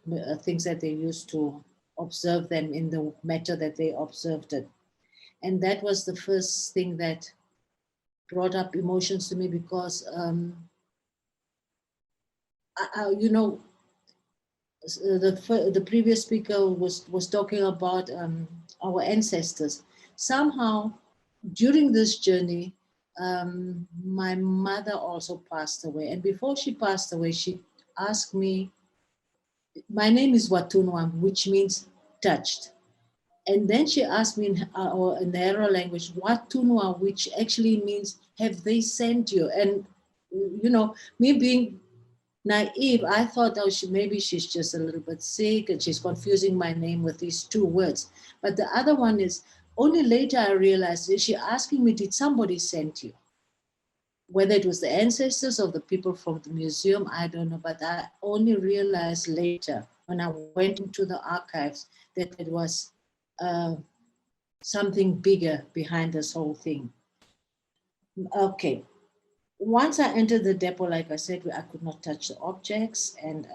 things that they used to observe them in the matter that they observed it. And that was the first thing that brought up emotions to me because, you know, the previous speaker was talking about our ancestors. Somehow, during this journey, my mother also passed away. And before she passed away, she asked me, my name is Watunwa, which means touched. And then she asked me in the Herero language, Watunwa, which actually means, have they sent you? And, you know, me being naive, I thought, oh, maybe she's just a little bit sick and she's confusing my name with these 2 words. But the other one is, only later I realized, is she asking me, did somebody send you? Whether it was the ancestors or the people from the museum, I don't know, but I only realized later when I went into the archives that it was something bigger behind this whole thing. Okay, once I entered the depot, like I said, I could not touch the objects, and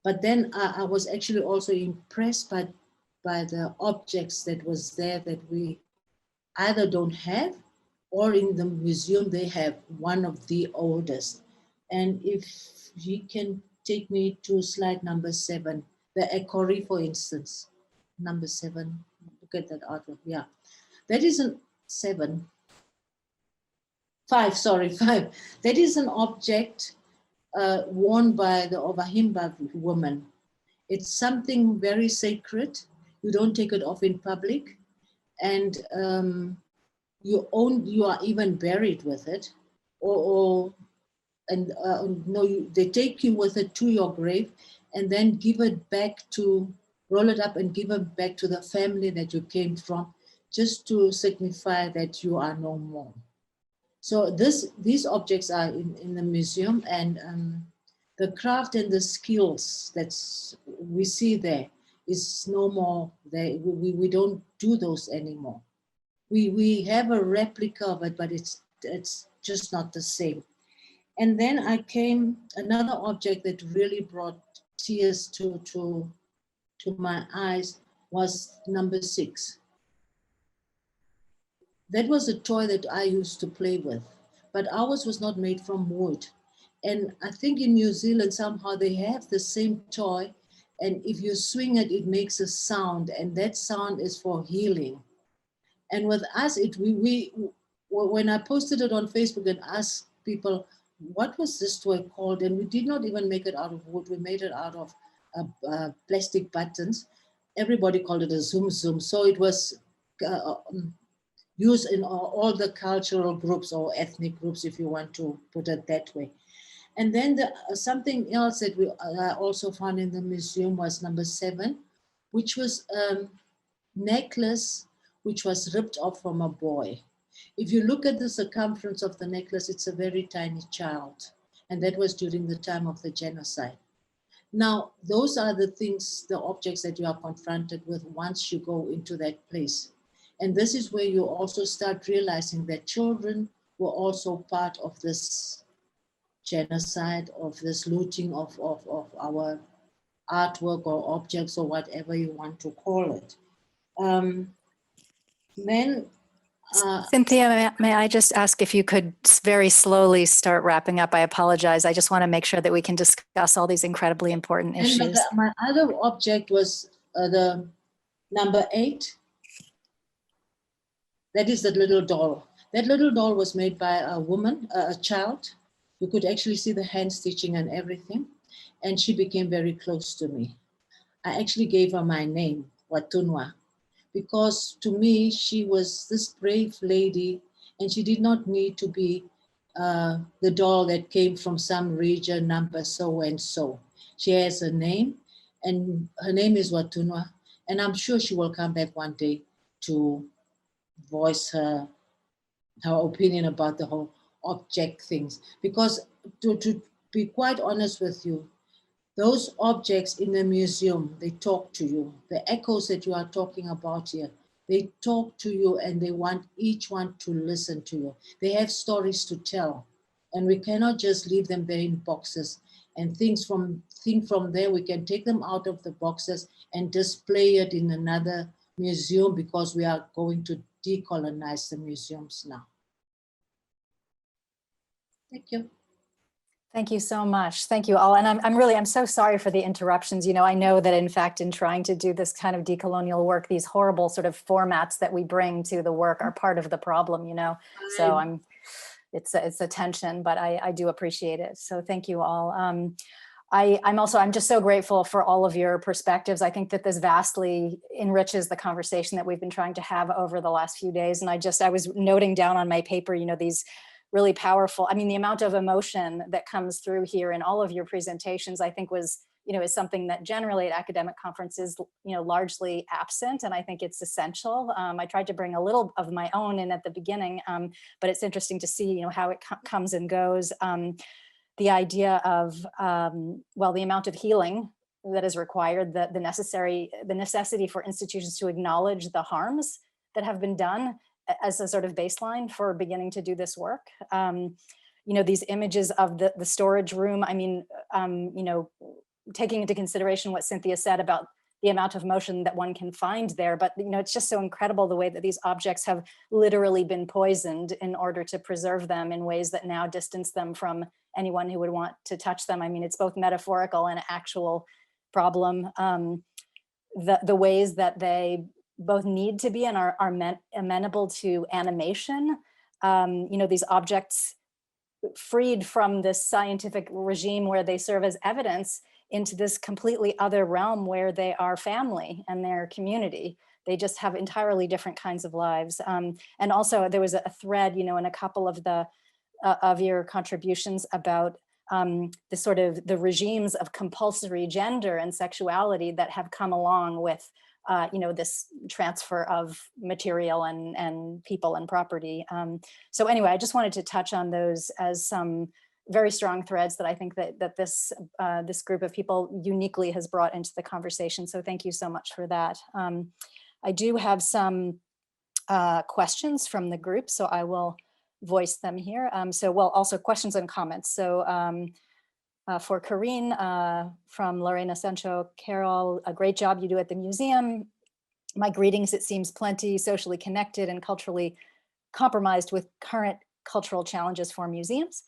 but then I was actually also impressed by the objects that was there that we either don't have, or in the museum they have one of the oldest. And if you can take me to slide number 7, the Ekori, for instance, number 7. get that artwork. Yeah, that is an 5. Sorry, 5. That is an object worn by the Ovahimba woman. It's something very sacred. You don't take it off in public, and you are even buried with it, they take you with it to your grave, and then give it back to, roll it up and give it back to the family that you came from, just to signify that you are no more. So these objects are in the museum, and the craft and the skills that we see there is no more there. We don't do those anymore. We have a replica of it, but it's just not the same. And then another object that really brought tears to my eyes was number 6. That was a toy that I used to play with, but ours was not made from wood. And I think in New Zealand, somehow they have the same toy, and if you swing it, it makes a sound, and that sound is for healing. And with us, when I posted it on Facebook and asked people, what was this toy called? And we did not even make it out of wood. We made it out of plastic buttons. Everybody called it a Zoom Zoom. So it was used in all the cultural groups or ethnic groups, if you want to put it that way. And then something else that we also found in the museum was number 7, which was a necklace which was ripped off from a boy. If you look at the circumference of the necklace, it's a very tiny child. And that was during the time of the genocide. Now, those are the things, the objects that you are confronted with once you go into that place. And this is where you also start realizing that children were also part of this genocide, of this looting of our artwork or objects or whatever you want to call it. Cynthia, may I just ask if you could very slowly start wrapping up? I apologize. I just want to make sure that we can discuss all these incredibly important issues. My other object was the number 8. That is the little doll. That little doll was made by a woman, a child. You could actually see the hand stitching and everything. And she became very close to me. I actually gave her my name, Watunwa, because to me, she was this brave lady, and she did not need to be the doll that came from some region number so and so. She has a name, and her name is Watunwa, and I'm sure she will come back one day to voice her opinion about the whole object things. Because to be quite honest with you, those objects in the museum, they talk to you. The echoes that you are talking about here, they talk to you, and they want each one to listen to you. They have stories to tell, and we cannot just leave them there in boxes. And think from there, we can take them out of the boxes and display it in another museum, because we are going to decolonize the museums now. Thank you. Thank you so much. Thank you all. And I'm so sorry for the interruptions. You know, I know that in fact, in trying to do this kind of decolonial work, these horrible sort of formats that we bring to the work are part of the problem, you know. So it's a tension, but I do appreciate it. So thank you all. I'm just so grateful for all of your perspectives. I think that this vastly enriches the conversation that we've been trying to have over the last few days. And I was noting down on my paper, you know, these really powerful, I mean, the amount of emotion that comes through here in all of your presentations, I think is something that generally at academic conferences, largely absent. And I think it's essential. I tried to bring a little of my own in at the beginning, but it's interesting to see, how it comes and goes. The idea of, the amount of healing that is required, the necessity for institutions to acknowledge the harms that have been done as a sort of baseline for beginning to do this work. These images of the storage room, I mean, taking into consideration what Cynthia said about the amount of motion that one can find there, but it's just so incredible the way that these objects have literally been poisoned in order to preserve them in ways that now distance them from anyone who would want to touch them. I mean, it's both metaphorical and actual problem. The ways that they both need to be and are amenable to animation. You know, these objects freed from this scientific regime where they serve as evidence into this completely other realm where they are family and their community. They just have entirely different kinds of lives. And also there was a thread, you know, in a couple of the of your contributions about the sort of the regimes of compulsory gender and sexuality that have come along with you know, this transfer of material and people and property. So anyway, I just wanted to touch on those as some very strong threads that I think that this this group of people uniquely has brought into the conversation. So thank you so much for that. I do have some questions from the group, so I will voice them here. So, well, also questions and comments. So for Corinne from Lorena Sancho Carroll, a great job you do at the museum. My greetings, it seems plenty socially connected and culturally compromised with current cultural challenges for museums.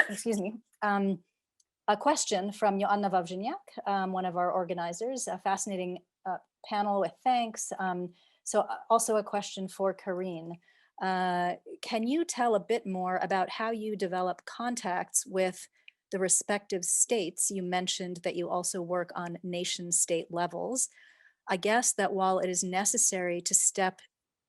Excuse me. A question from Joanna Wawrzyniak, one of our organizers, a fascinating panel with thanks. So also a question for Corinne. Can you tell a bit more about how you develop contacts with the respective states? You mentioned that you also work on nation state levels. I guess that while it is necessary to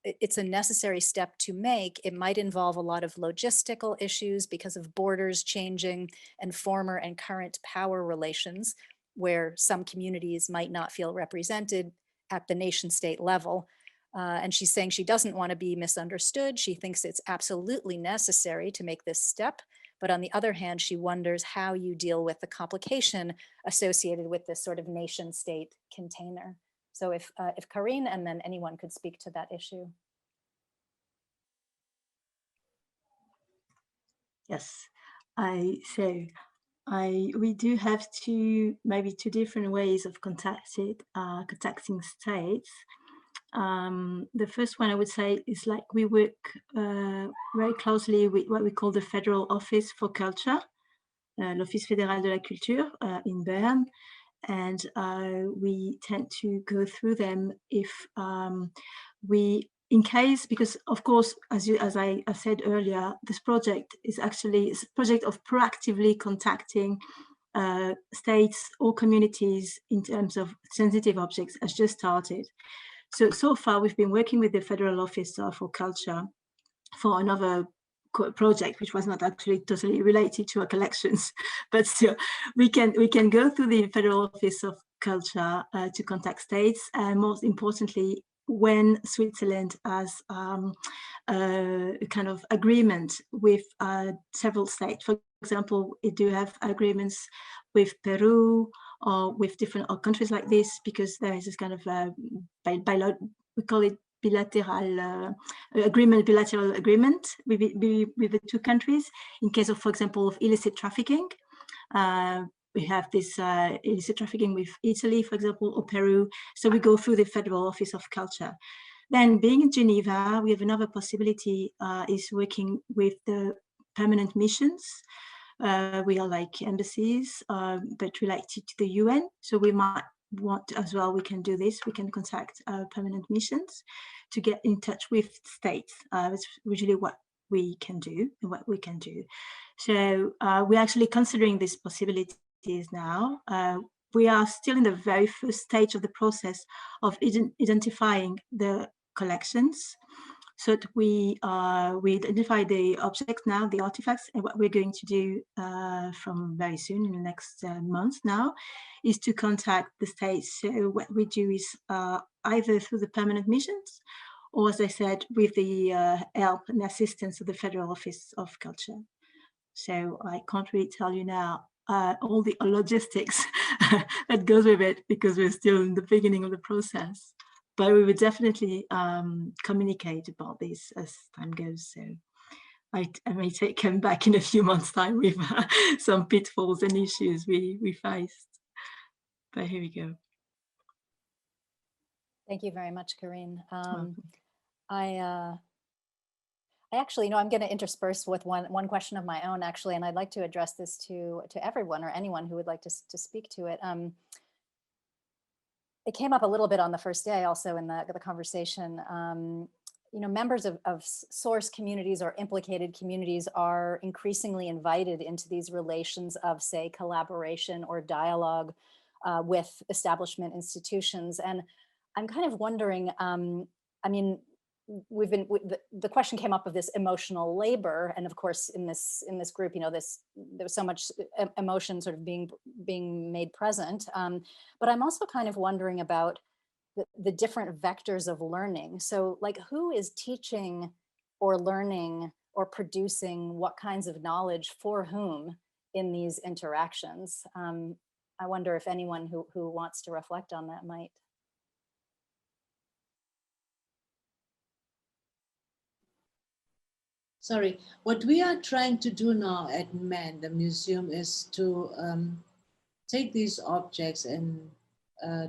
it's a necessary step to make, it might involve a lot of logistical issues because of borders changing and former and current power relations, where some communities might not feel represented at the nation state level. And she's saying she doesn't want to be misunderstood. She thinks it's absolutely necessary to make this step. But on the other hand, she wonders how you deal with the complication associated with this sort of nation state container. So if Corinne and then anyone could speak to that issue. Yes, we do have maybe two different ways of contacting states. The first one I would say is like we work very closely with what we call the Federal Office for Culture, l'Office fédéral de la culture in Bern. And we tend to go through them if because of course, as I said earlier, this project is actually a project of proactively contacting states or communities in terms of sensitive objects has just started. So far, we've been working with the Federal Office for Culture for another project, which was not actually totally related to our collections, but still, we can go through the Federal Office of Culture to contact states, and most importantly, when Switzerland has a kind of agreement with several states. For example, we do have agreements with Peru or with different countries like this, because there is this kind of we call it bilateral agreement with the two countries in case of, for example, of illicit trafficking. We have this illicit trafficking with Italy, for example, or Peru. So we go through the Federal Office of Culture. Then being in Geneva, we have another possibility is working with the permanent missions. We are like embassies, but related to the UN. So we might want as well, we can do this. We can contact permanent missions to get in touch with states. It's usually what we can do and what we can do. So we're actually considering these possibilities now. We are still in the very first stage of the process of identifying the collections. So that we identify the objects now, the artifacts, and what we're going to do from very soon in the next month now is to contact the states. So what we do is either through the permanent missions, or as I said, with the help and assistance of the Federal Office of Culture. So I can't really tell you now all the logistics that goes with it, because we're still in the beginning of the process. But we would definitely communicate about this as time goes. So I may come back in a few months' time with some pitfalls and issues we faced. But here we go. Thank you very much, Corinne. I actually, I'm going to intersperse with one question of my own, actually, and I'd like to address this to everyone or anyone who would like to speak to it. it came up a little bit on the first day also in the conversation. You know, members of source communities or implicated communities are increasingly invited into these relations of, say, collaboration or dialogue with establishment institutions. And I'm kind of wondering, I mean, the question came up of this emotional labor, and of course in this group, you know, there was so much emotion sort of being made present. But I'm also kind of wondering about the different vectors of learning. So like, who is teaching or learning or producing what kinds of knowledge for whom in these interactions? I wonder if anyone who wants to reflect on that might. Sorry, what we are trying to do now at MAN, the museum, is to take these objects and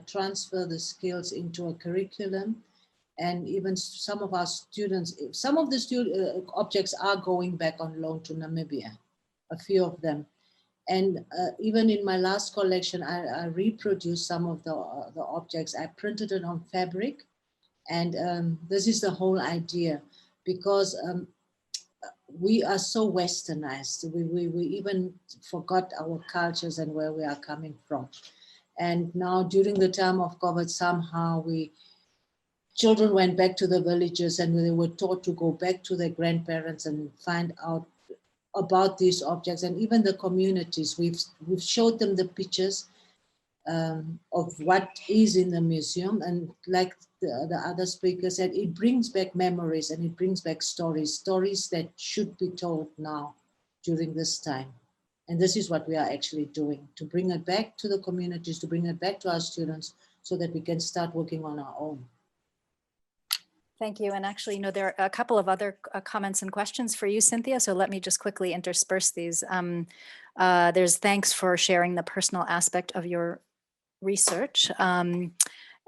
transfer the skills into a curriculum. And even some of our students, some of the objects are going back on loan to Namibia, a few of them. And even in my last collection, I reproduced some of the objects. I printed it on fabric. And this is the whole idea, because we are so westernized. We even forgot our cultures and where we are coming from. And now during the time of COVID, somehow children went back to the villages and they were taught to go back to their grandparents and find out about these objects. And even the communities, we've showed them the pictures of what is in the museum. And like the other speaker said, it brings back memories and it brings back stories that should be told now during this time. And this is what we are actually doing, to bring it back to the communities, to bring it back to our students so that we can start working on our own. Thank you. And actually, you know, there are a couple of other comments and questions for you, Cynthia. So let me just quickly intersperse these. There's thanks for sharing the personal aspect of your research.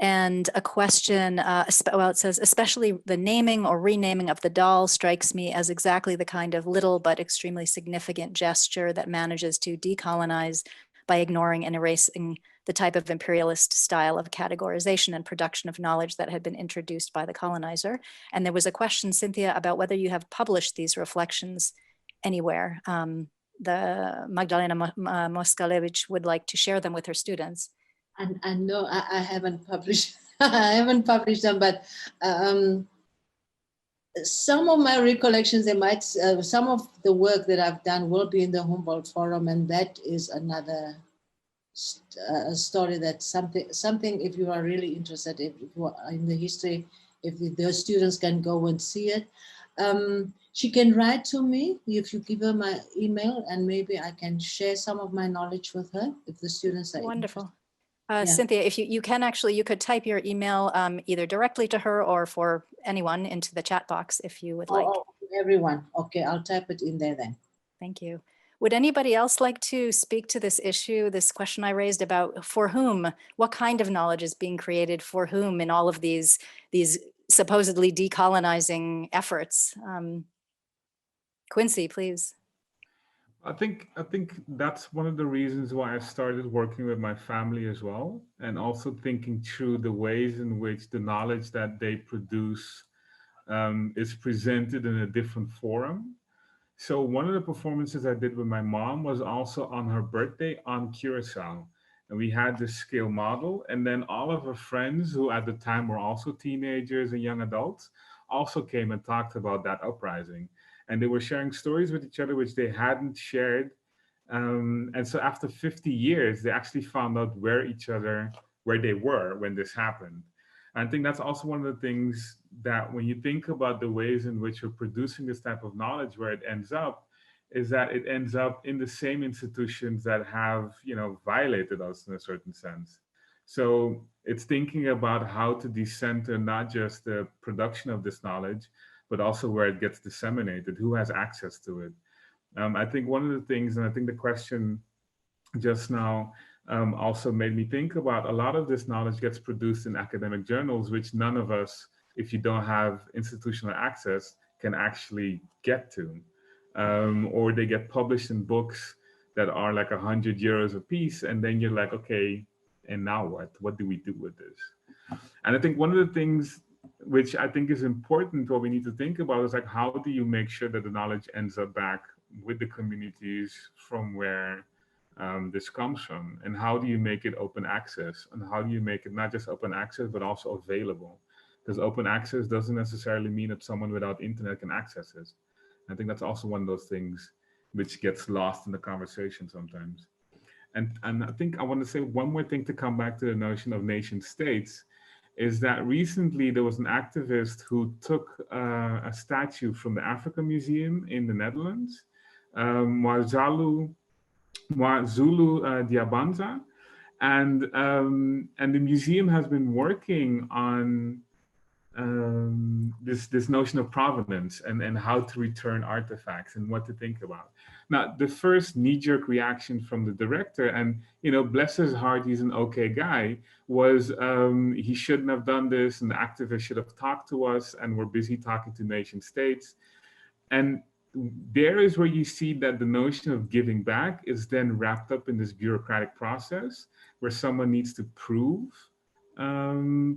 And a question, well, it says, especially the naming or renaming of the doll strikes me as exactly the kind of little but extremely significant gesture that manages to decolonize by ignoring and erasing the type of imperialist style of categorization and production of knowledge that had been introduced by the colonizer. And there was a question, Cynthia, about whether you have published these reflections anywhere. The Magdalena Moskalewicz would like to share them with her students. And no, I haven't published. I haven't published them, but some of my recollections, they might. Some of the work that I've done will be in the Humboldt Forum, and that is another story. That's something. If you are really interested, if you are in the history, if the students can go and see it. She can write to me if you give her my email, and maybe I can share some of my knowledge with her if the students are wonderful. interested. Cynthia, if you can actually, you could type your email either directly to her or for anyone into the chat box if you would like. Oh, everyone. Okay, I'll type it in there then. Thank you. Would anybody else like to speak to this issue, this question I raised about for whom, what kind of knowledge is being created for whom in all of these supposedly decolonizing efforts? Quincy, please. I think that's one of the reasons why I started working with my family as well, and also thinking through the ways in which the knowledge that they produce is presented in a different forum. So one of the performances I did with my mom was also on her birthday on Curacao. And we had this scale model, and then all of her friends who at the time were also teenagers and young adults also came and talked about that uprising. And they were sharing stories with each other which they hadn't shared. And so after 50 years, they actually found out where they were when this happened. I think that's also one of the things that when you think about the ways in which we're producing this type of knowledge, where it ends up is that it ends up in the same institutions that have, violated us in a certain sense. So it's thinking about how to decenter not just the production of this knowledge, but also where it gets disseminated, who has access to it. I think one of the things, and I think the question just now also made me think about, a lot of this knowledge gets produced in academic journals, which none of us, if you don't have institutional access, can actually get to. Or they get published in books that are like €100 a piece, and then you're like, okay, And now what? What do we do with this? And I think one of the things which I think is important, what we need to think about is like, how do you make sure that the knowledge ends up back with the communities from where this comes from? And how do you make it open access? And how do you make it not just open access, but also available? Because open access doesn't necessarily mean that someone without internet can access it. I think that's also one of those things which gets lost in the conversation sometimes. And I think I want to say one more thing to come back to the notion of nation states, is that recently there was an activist who took a statue from the Africa Museum in the Netherlands, Mwazulu Diabanza, and the museum has been working on this notion of provenance and how to return artifacts and what to think about. Now, the first knee-jerk reaction from the director, and bless his heart, he's an okay guy, was he shouldn't have done this, and the activist should have talked to us, and we're busy talking to nation states. And there is where you see that the notion of giving back is then wrapped up in this bureaucratic process where someone needs to prove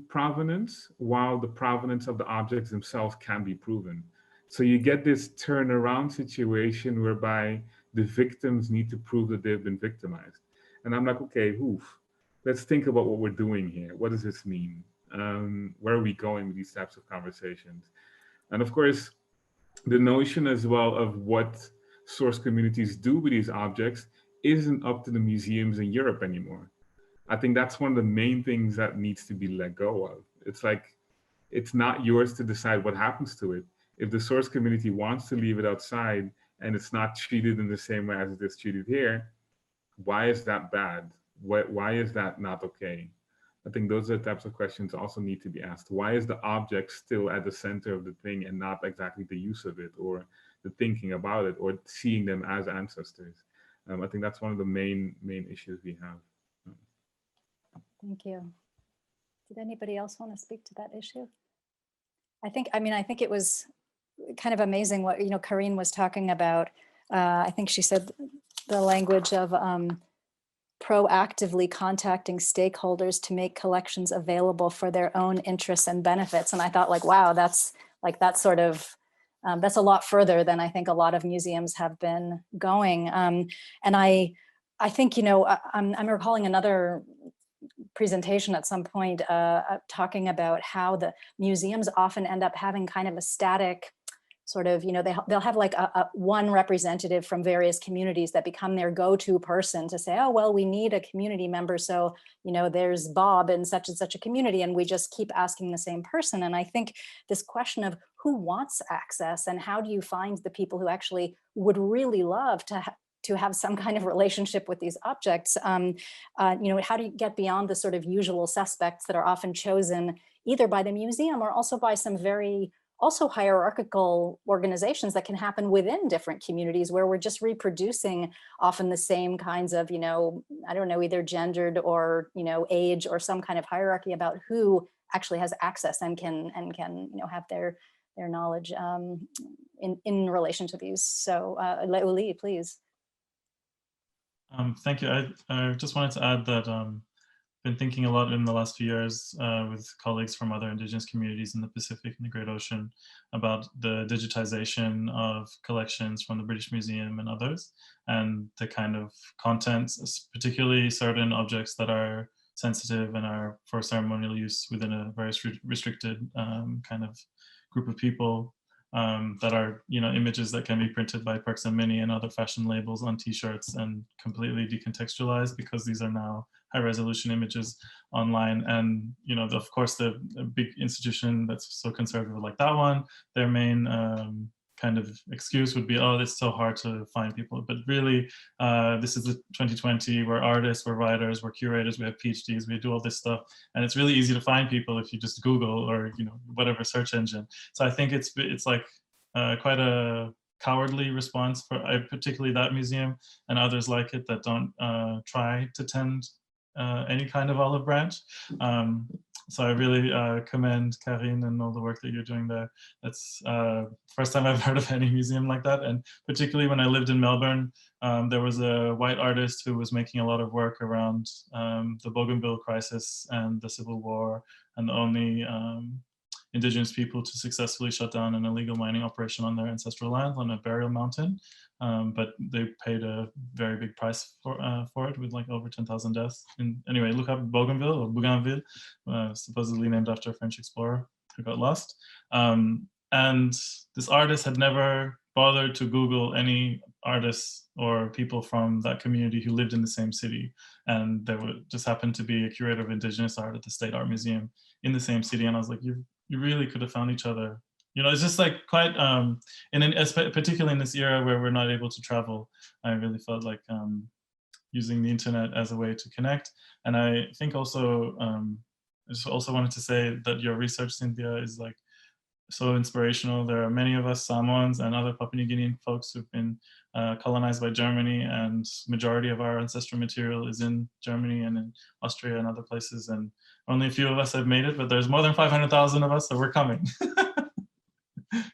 provenance, while the provenance of the objects themselves can be proven. So you get this turnaround situation whereby the victims need to prove that they've been victimized. And I'm like, okay, let's think about what we're doing here. What does this mean? Where are we going with these types of conversations? And of course, the notion as well of what source communities do with these objects isn't up to the museums in Europe anymore. I think that's one of the main things that needs to be let go of. It's like, it's not yours to decide what happens to it. If the source community wants to leave it outside and it's not treated in the same way as it is treated here, why is that bad? Why is that not okay? I think those are the types of questions also need to be asked. Why is the object still at the center of the thing and not exactly the use of it or the thinking about it or seeing them as ancestors? I think that's one of the main issues we have. Thank you. Did anybody else want to speak to that issue? I think it was kind of amazing what, Karine was talking about. I think she said the language of proactively contacting stakeholders to make collections available for their own interests and benefits. And I thought, like, wow, that's a lot further than I think a lot of museums have been going. And I think, I'm recalling another presentation at some point talking about how the museums often end up having kind of a static sort of, they'll have like a one representative from various communities that become their go-to person to say, oh, well, we need a community member. So, there's Bob in such and such a community, and we just keep asking the same person. And I think this question of who wants access and how do you find the people who actually would really love to have some kind of relationship with these objects, how do you get beyond the sort of usual suspects that are often chosen either by the museum or also by some very also hierarchical organizations that can happen within different communities where we're just reproducing often the same kinds of, I don't know, either gendered or, age or some kind of hierarchy about who actually has access and can have their knowledge in relation to these. So Leuli, please. Thank you. I just wanted to add that I've been thinking a lot in the last few years with colleagues from other Indigenous communities in the Pacific and the Great Ocean about the digitization of collections from the British Museum and others, and the kind of contents, particularly certain objects that are sensitive and are for ceremonial use within a very restricted kind of group of people. That are, images that can be printed by Perks and Mini and other fashion labels on T-shirts and completely decontextualized because these are now high-resolution images online. And, of course, the big institution that's so conservative like that one, their main kind of excuse would be, oh, it's so hard to find people. But really, this is the 2020, we're artists, we're writers, we're curators, we have PhDs, we do all this stuff. And it's really easy to find people if you just Google or, whatever search engine. So I think it's like quite a cowardly response for particularly that museum and others like it that don't try to tend any kind of olive branch. So I really commend Karine and all the work that you're doing there. That's first time I've heard of any museum like that. And particularly when I lived in Melbourne, there was a white artist who was making a lot of work around the Bougainville crisis and the Civil War, and the only indigenous people to successfully shut down an illegal mining operation on their ancestral land on a burial mountain. But they paid a very big price for it, with like over 10,000 deaths. Anyway, look up Bougainville or Bougainville, supposedly named after a French explorer who got lost. And this artist had never bothered to Google any artists or people from that community who lived in the same city. And there just happened to be a curator of indigenous art at the State Art Museum in the same city. And I was like, you really could have found each other. You know, it's just like quite, particularly in this era where we're not able to travel, I really felt like using the internet as a way to connect. And I think also, I just also wanted to say that your research, Cynthia, is like so inspirational. There are many of us Samoans and other Papua New Guinean folks who've been colonized by Germany, and majority of our ancestral material is in Germany and in Austria and other places. And only a few of us have made it, but there's more than 500,000 of us, so we're coming.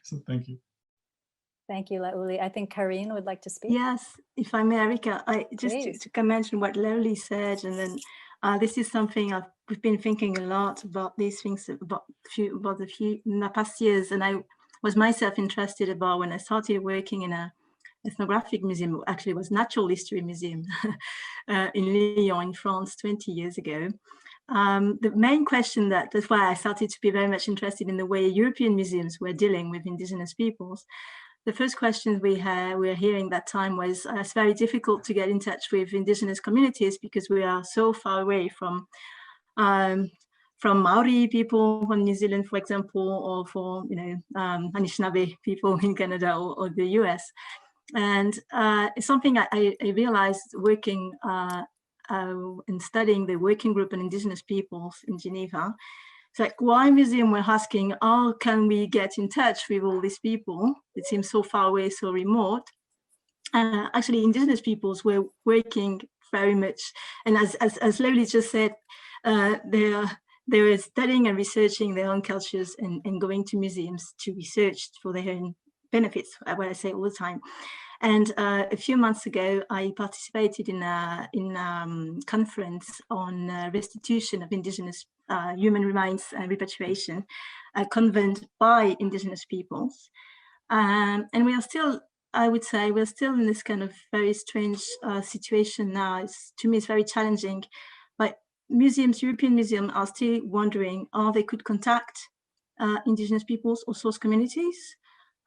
So thank you. Thank you, Lauli. I think Karine would like to speak. Yes, if I may, Erika, just Please. to comment on what Lauli said, and then this is something we've been thinking a lot about these things in the past years, and I was myself interested about when I started working in a ethnographic museum, actually it was Natural History Museum in Lyon in France 20 years ago. The main question that's why I started to be very much interested in the way European museums were dealing with indigenous peoples. The first question we were hearing that time was it's very difficult to get in touch with indigenous communities because we are so far away from Maori people from New Zealand, for example, or for Anishinaabe people in Canada or the US. And it's something I realized working and studying the working group on indigenous peoples in Geneva. It's like, why museum were asking, how can we get in touch with all these people? It seems so far away, so remote. Actually, indigenous peoples were working very much. And as Lauli just said, they were studying and researching their own cultures and going to museums to research for their own benefits, what I say all the time. And a few months ago, I participated in a conference on restitution of indigenous human rights and repatriation, convened by indigenous peoples. And we are still, I would say, we're still in this kind of very strange situation now. To me, it's very challenging. But museums, European museums, are still wondering how they could contact indigenous peoples or source communities.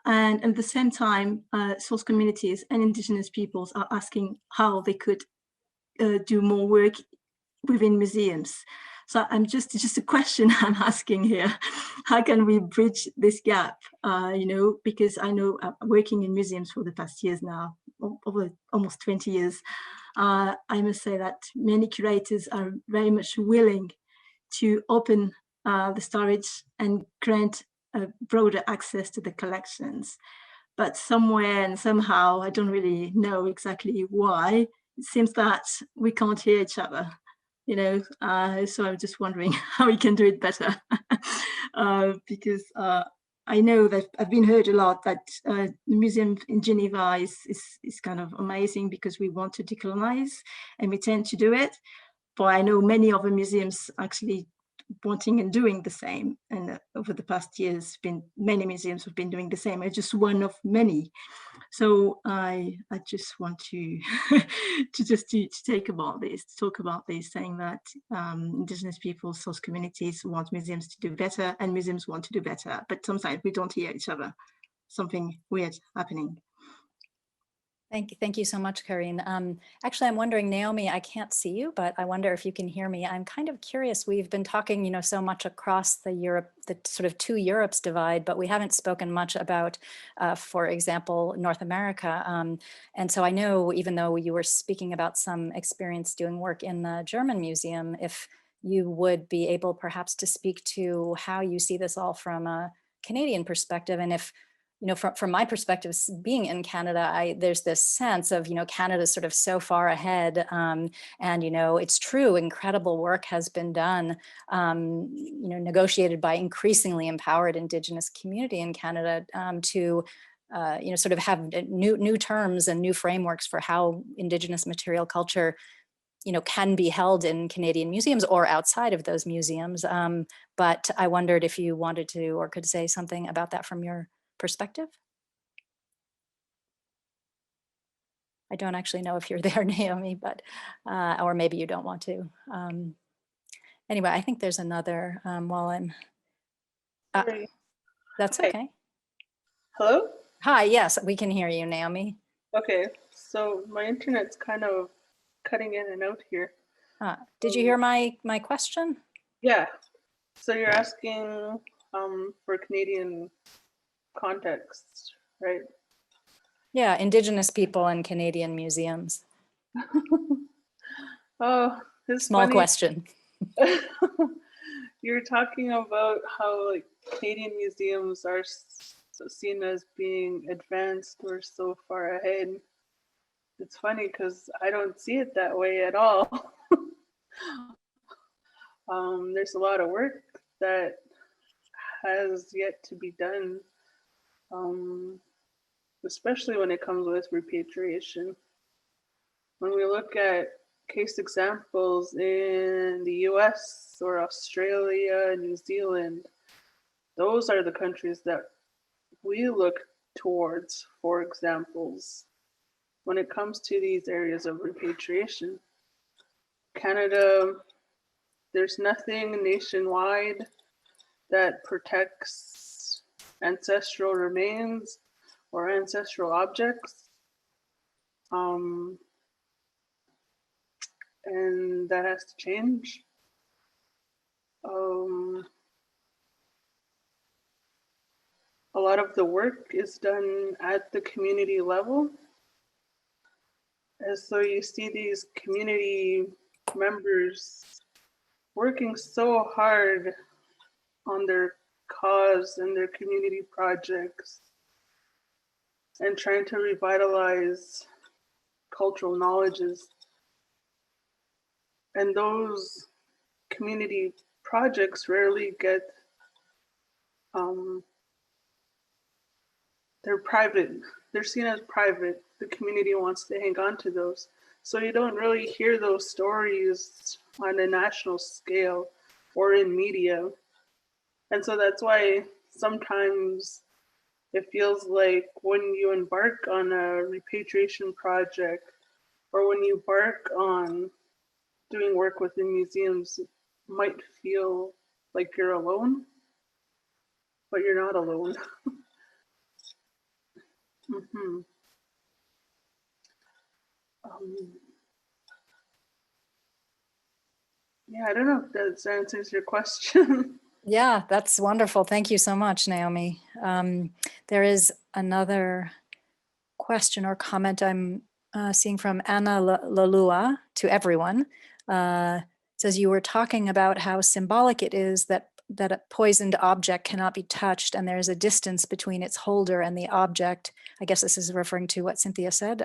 And at the same time, source communities and indigenous peoples are asking how they could do more work within museums. So I'm just a question I'm asking here. How can we bridge this gap? Because I know working in museums for the past years now, over almost 20 years, I must say that many curators are very much willing to open the storage and grant broader access to the collections. But somewhere and somehow, I don't really know exactly why, it seems that we can't hear each other, so I'm just wondering how we can do it better. Because I know that I've been heard a lot that the museum in Geneva is kind of amazing because we want to decolonize and we tend to do it. But I know many other museums actually wanting and doing the same, and over the past years many museums have been doing the same. I'm just one of many, so I just want to to talk about this, saying that indigenous people, source communities want museums to do better, and museums want to do better, but sometimes we don't hear each other. Something weird happening. Thank you so much, Karine. Actually, I'm wondering, Naomi, I can't see you, but I wonder if you can hear me. I'm kind of curious. We've been talking, so much across the sort of two Europes divide, but we haven't spoken much about, for example, North America. And so I know, even though you were speaking about some experience doing work in the German museum, if you would be able perhaps to speak to how you see this all from a Canadian perspective, and if you know, from my perspective, being in Canada, there's this sense of, you know, Canada's sort of so far ahead. And, you know, it's true, incredible work has been done, you know, negotiated by increasingly empowered Indigenous community in Canada to, you know, sort of have new terms and new frameworks for how Indigenous material culture, you know, can be held in Canadian museums or outside of those museums. But I wondered if you wanted to or could say something about that from your perspective. I don't actually know if you're there, Naomi, but, or maybe you don't want to. Anyway, I think there's another while I'm, Sorry. that's Hi. okay. Hello? Hi, yes, we can hear you, Naomi. Okay, so my internet's kind of cutting in and out here. Did you hear my question? Yeah, so you're asking for Canadian context, right? Yeah, Indigenous people in Canadian museums. Oh, it's Small funny. question. You're talking about how like Canadian museums are seen as being advanced or so far ahead. It's funny because I don't see it that way at all. There's a lot of work that has yet to be done, especially when it comes with repatriation. When we look at case examples in the US or Australia, New Zealand, those are the countries that we look towards for examples when it comes to these areas of repatriation. Canada, there's nothing nationwide that protects ancestral remains or ancestral objects. And that has to change. A lot of the work is done at the community level. And so you see these community members working so hard on their cause and their community projects and trying to revitalize cultural knowledges. And those community projects rarely get, they're private. They're seen as private. The community wants to hang on to those. So you don't really hear those stories on a national scale or in media. And so that's why sometimes it feels like when you embark on a repatriation project or when you embark on doing work within museums, it might feel like you're alone, but you're not alone. Mm-hmm. Yeah, I don't know if that answers your question. Yeah, that's wonderful. Thank you so much, Naomi. There is another question or comment I'm seeing from Anna Lalua to everyone. Says you were talking about how symbolic it is that a poisoned object cannot be touched and there's a distance between its holder and the object. I guess this is referring to what Cynthia said.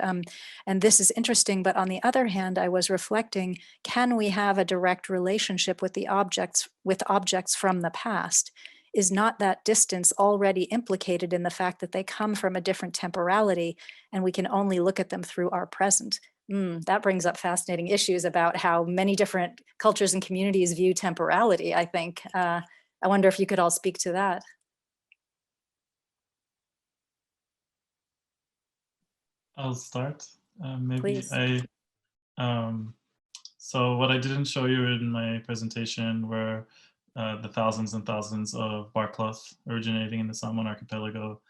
And this is interesting, but on the other hand, I was reflecting, can we have a direct relationship with the objects from the past? Is not that distance already implicated in the fact that they come from a different temporality and we can only look at them through our present? That brings up fascinating issues about how many different cultures and communities view temporality, I think. I wonder if you could all speak to that. I'll start. Maybe Please. So what I didn't show you in my presentation were the thousands and thousands of bark cloth originating in the Salomon Archipelago,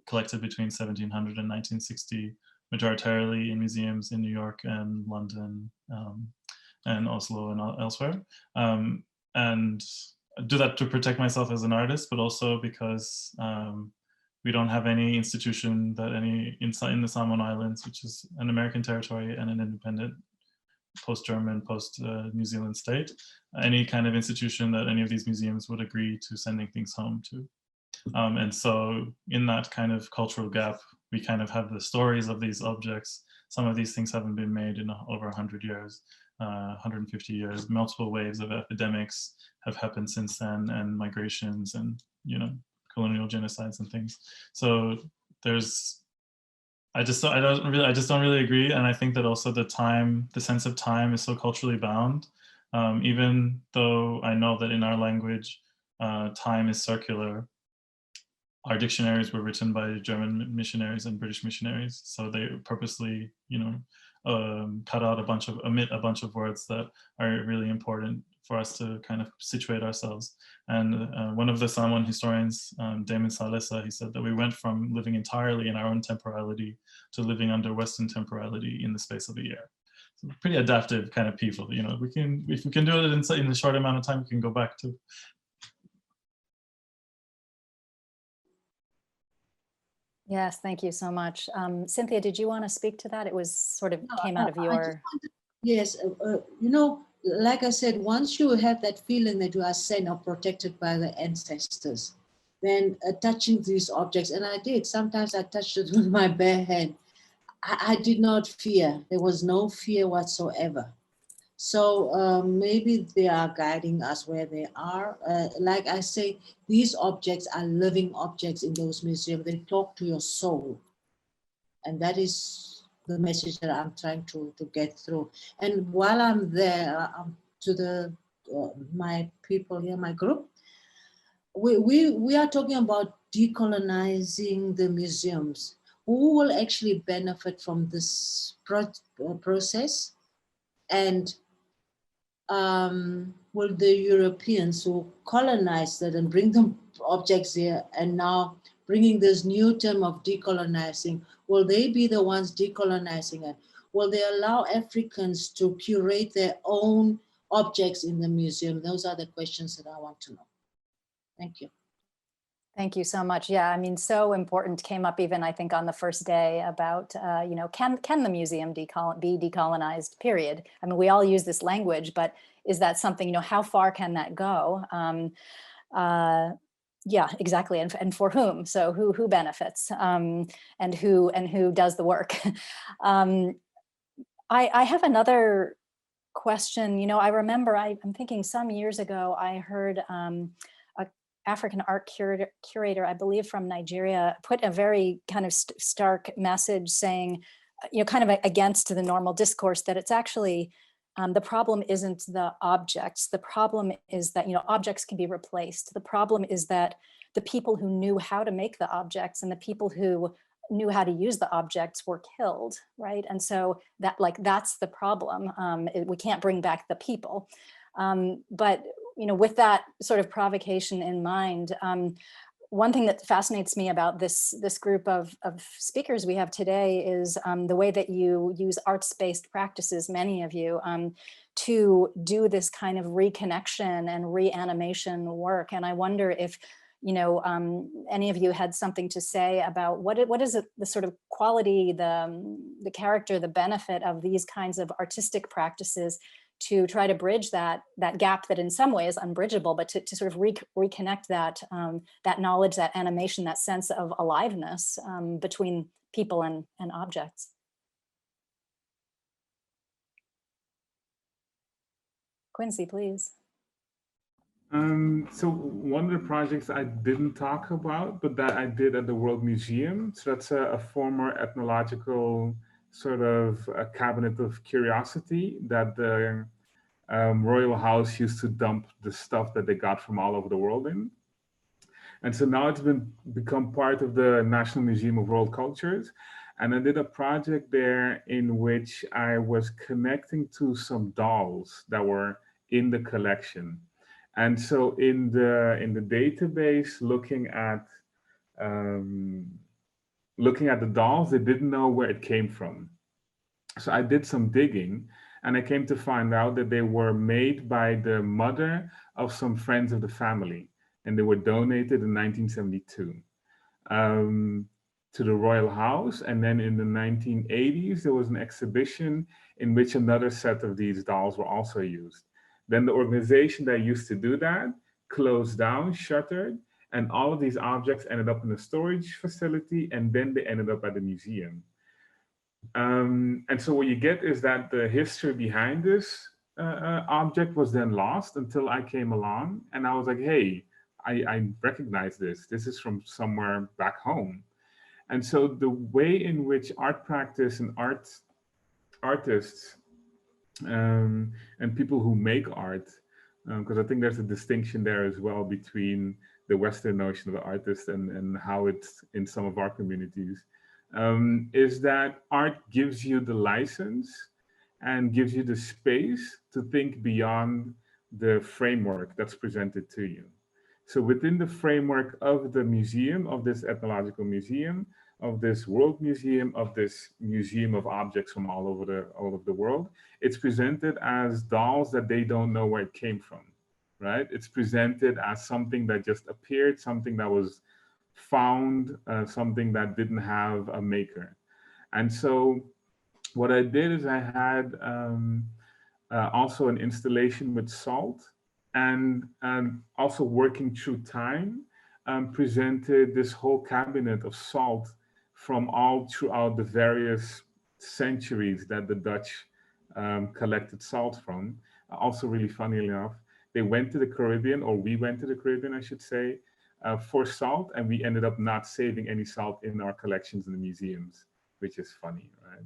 collected between 1700 and 1960, majoritarily in museums in New York and London and Oslo and elsewhere. And I do that to protect myself as an artist, but also because we don't have any institution that in the Salomon Islands, which is an American territory and an independent post-German, post-New Zealand state, any kind of institution that any of these museums would agree to sending things home to. And so in that kind of cultural gap, we kind of have the stories of these objects. Some of these things haven't been made in over 100 years, 150 years. Multiple waves of epidemics have happened since then, and migrations and, you know, colonial genocides and things. So there's, I just don't really agree. And I think that also the sense of time is so culturally bound. Even though I know that in our language, time is circular, our dictionaries were written by German missionaries and British missionaries. So they purposely, you know, omit a bunch of words that are really important for us to kind of situate ourselves. And one of the Samoan historians, Damon Salesa, he said that we went from living entirely in our own temporality to living under Western temporality in the space of a year. So pretty adaptive kind of people, you know, if we can do it in a short amount of time, we can go back to. Yes, thank you so much. Cynthia, did you want to speak to that? It was sort of came out of your... Yes, you know, like I said, once you have that feeling that you are sent or protected by the ancestors, then touching these objects, and I did, sometimes I touched it with my bare hand. I did not fear. There was no fear whatsoever. So maybe they are guiding us where they are. Like I say, these objects are living objects in those museums. They talk to your soul. And that is the message that I'm trying to get through. And while I'm there, to my people here, my group, we are talking about decolonizing the museums. Who will actually benefit from this process? And will the Europeans who colonized it and bring them objects here and now bringing this new term of decolonizing, will they be the ones decolonizing it? Will they allow Africans to curate their own objects in the museum? Those are the questions that I want to know. Thank you. Thank you so much. Yeah, I mean, so important, came up even, I think, on the first day about, you know, can the museum be decolonized, period? I mean, we all use this language, but is that something, you know, how far can that go? Yeah, exactly. And for whom? So who benefits and who does the work? I have another question. You know, I remember, I'm thinking some years ago, I heard African art curator, I believe from Nigeria, put a very kind of stark message saying, you know, kind of against the normal discourse, that it's actually, the problem isn't the objects. The problem is that, you know, objects can be replaced. The problem is that the people who knew how to make the objects and the people who knew how to use the objects were killed, right? And so that, like, that's the problem. We can't bring back the people. But you know, with that sort of provocation in mind, one thing that fascinates me about this group of speakers we have today is the way that you use arts-based practices, many of you, to do this kind of reconnection and reanimation work. And I wonder if, you know, any of you had something to say about what is the sort of quality, the character, the benefit of these kinds of artistic practices to try to bridge that gap that in some way is unbridgeable, but to sort of reconnect that that knowledge, that animation, that sense of aliveness between people and objects. Quincy, please. So one of the projects I didn't talk about, but that I did at the World Museum. So that's a former ethnological sort of a cabinet of curiosity that the royal house used to dump the stuff that they got from all over the world in. And so now it's become part of the National Museum of World Cultures. And I did a project there in which I was connecting to some dolls that were in the collection. And so in the database, looking at the dolls, they didn't know where it came from. So I did some digging, and I came to find out that they were made by the mother of some friends of the family, and they were donated in 1972 to the royal house. And then in the 1980s, there was an exhibition in which another set of these dolls were also used. Then the organization that used to do that closed down, shuttered, And all of these objects ended up in a storage facility, and then they ended up at the museum. And so what you get is that the history behind this object was then lost until I came along, and I was like, hey, I recognize this. This is from somewhere back home. And so the way in which art practice and artists and people who make art, because I think there's a distinction there as well between the Western notion of the artist and how it's in some of our communities, is that art gives you the license and gives you the space to think beyond the framework that's presented to you. So within the framework of the museum, of this ethnological museum, of this world museum, of this museum of objects from all over the world, it's presented as dolls that they don't know where it came from, right? It's presented as something that just appeared, something that was found, something that didn't have a maker. And so what I did is I had also an installation with salt, and also working through time, presented this whole cabinet of salt from all throughout the various centuries that the Dutch collected salt from. Also really funnily enough, they went to the Caribbean, or we went to the Caribbean, I should say, for salt, and we ended up not saving any salt in our collections in the museums, which is funny, right?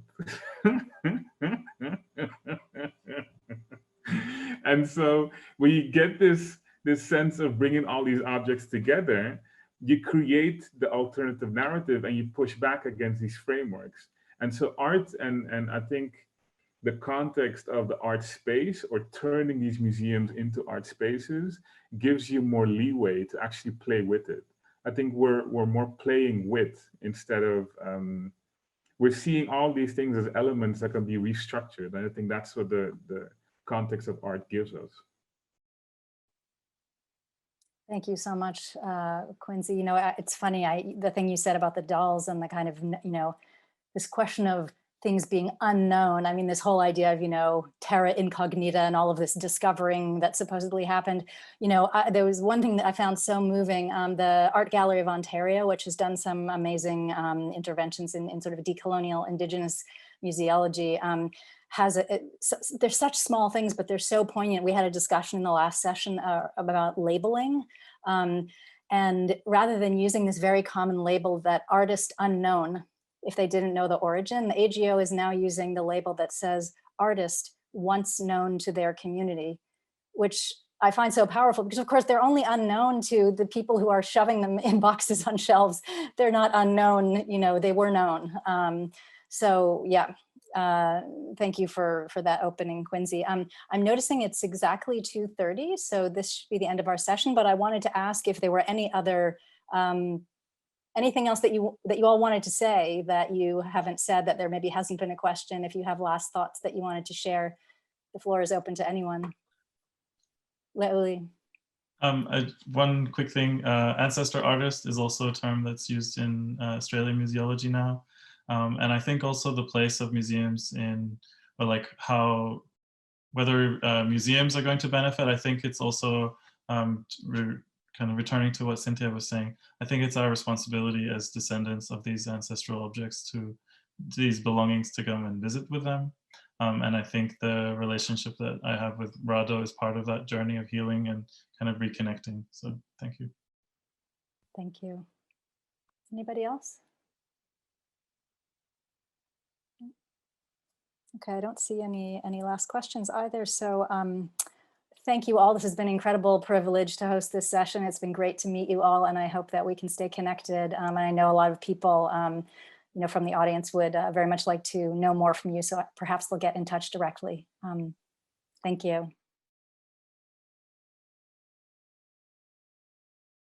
And so when you get this sense of bringing all these objects together, you create the alternative narrative and you push back against these frameworks. And so art, and I think the context of the art space, or turning these museums into art spaces, gives you more leeway to actually play with it. I think we're more playing with, instead of, we're seeing all these things as elements that can be restructured. And I think that's what the context of art gives us. Thank you so much, Quincy. You know, it's funny, the thing you said about the dolls and the kind of, you know, this question of things being unknown. I mean, this whole idea of, you know, terra incognita and all of this discovering that supposedly happened. You know, there was one thing that I found so moving. The Art Gallery of Ontario, which has done some amazing interventions in sort of decolonial Indigenous museology, they're such small things, but they're so poignant. We had a discussion in the last session about labeling. And rather than using this very common label that artist unknown, if they didn't know the origin, the AGO is now using the label that says artist once known to their community, which I find so powerful, because of course they're only unknown to the people who are shoving them in boxes on shelves. They're not unknown, you know, they were known. So yeah, thank you for that opening, Quincy. I'm noticing it's exactly 2:30, so this should be the end of our session, but I wanted to ask if there were any other, anything else that you all wanted to say that you haven't said, that there maybe hasn't been a question. If you have last thoughts that you wanted to share, the floor is open to anyone. Leoli. One quick thing, ancestor artist is also a term that's used in Australian museology now. And I think also the place of museums in, or like how, whether museums are going to benefit, I think it's also kind of returning to what Cynthia was saying. I think it's our responsibility as descendants of these ancestral objects to these belongings to come and visit with them. And I think the relationship that I have with Rado is part of that journey of healing and kind of reconnecting. So thank you. Thank you. Anybody else? Okay, I don't see any last questions either. So thank you all. This has been an incredible privilege to host this session. It's been great to meet you all, and I hope that we can stay connected. And I know a lot of people, you know, from the audience would very much like to know more from you, so perhaps they'll get in touch directly. Thank you.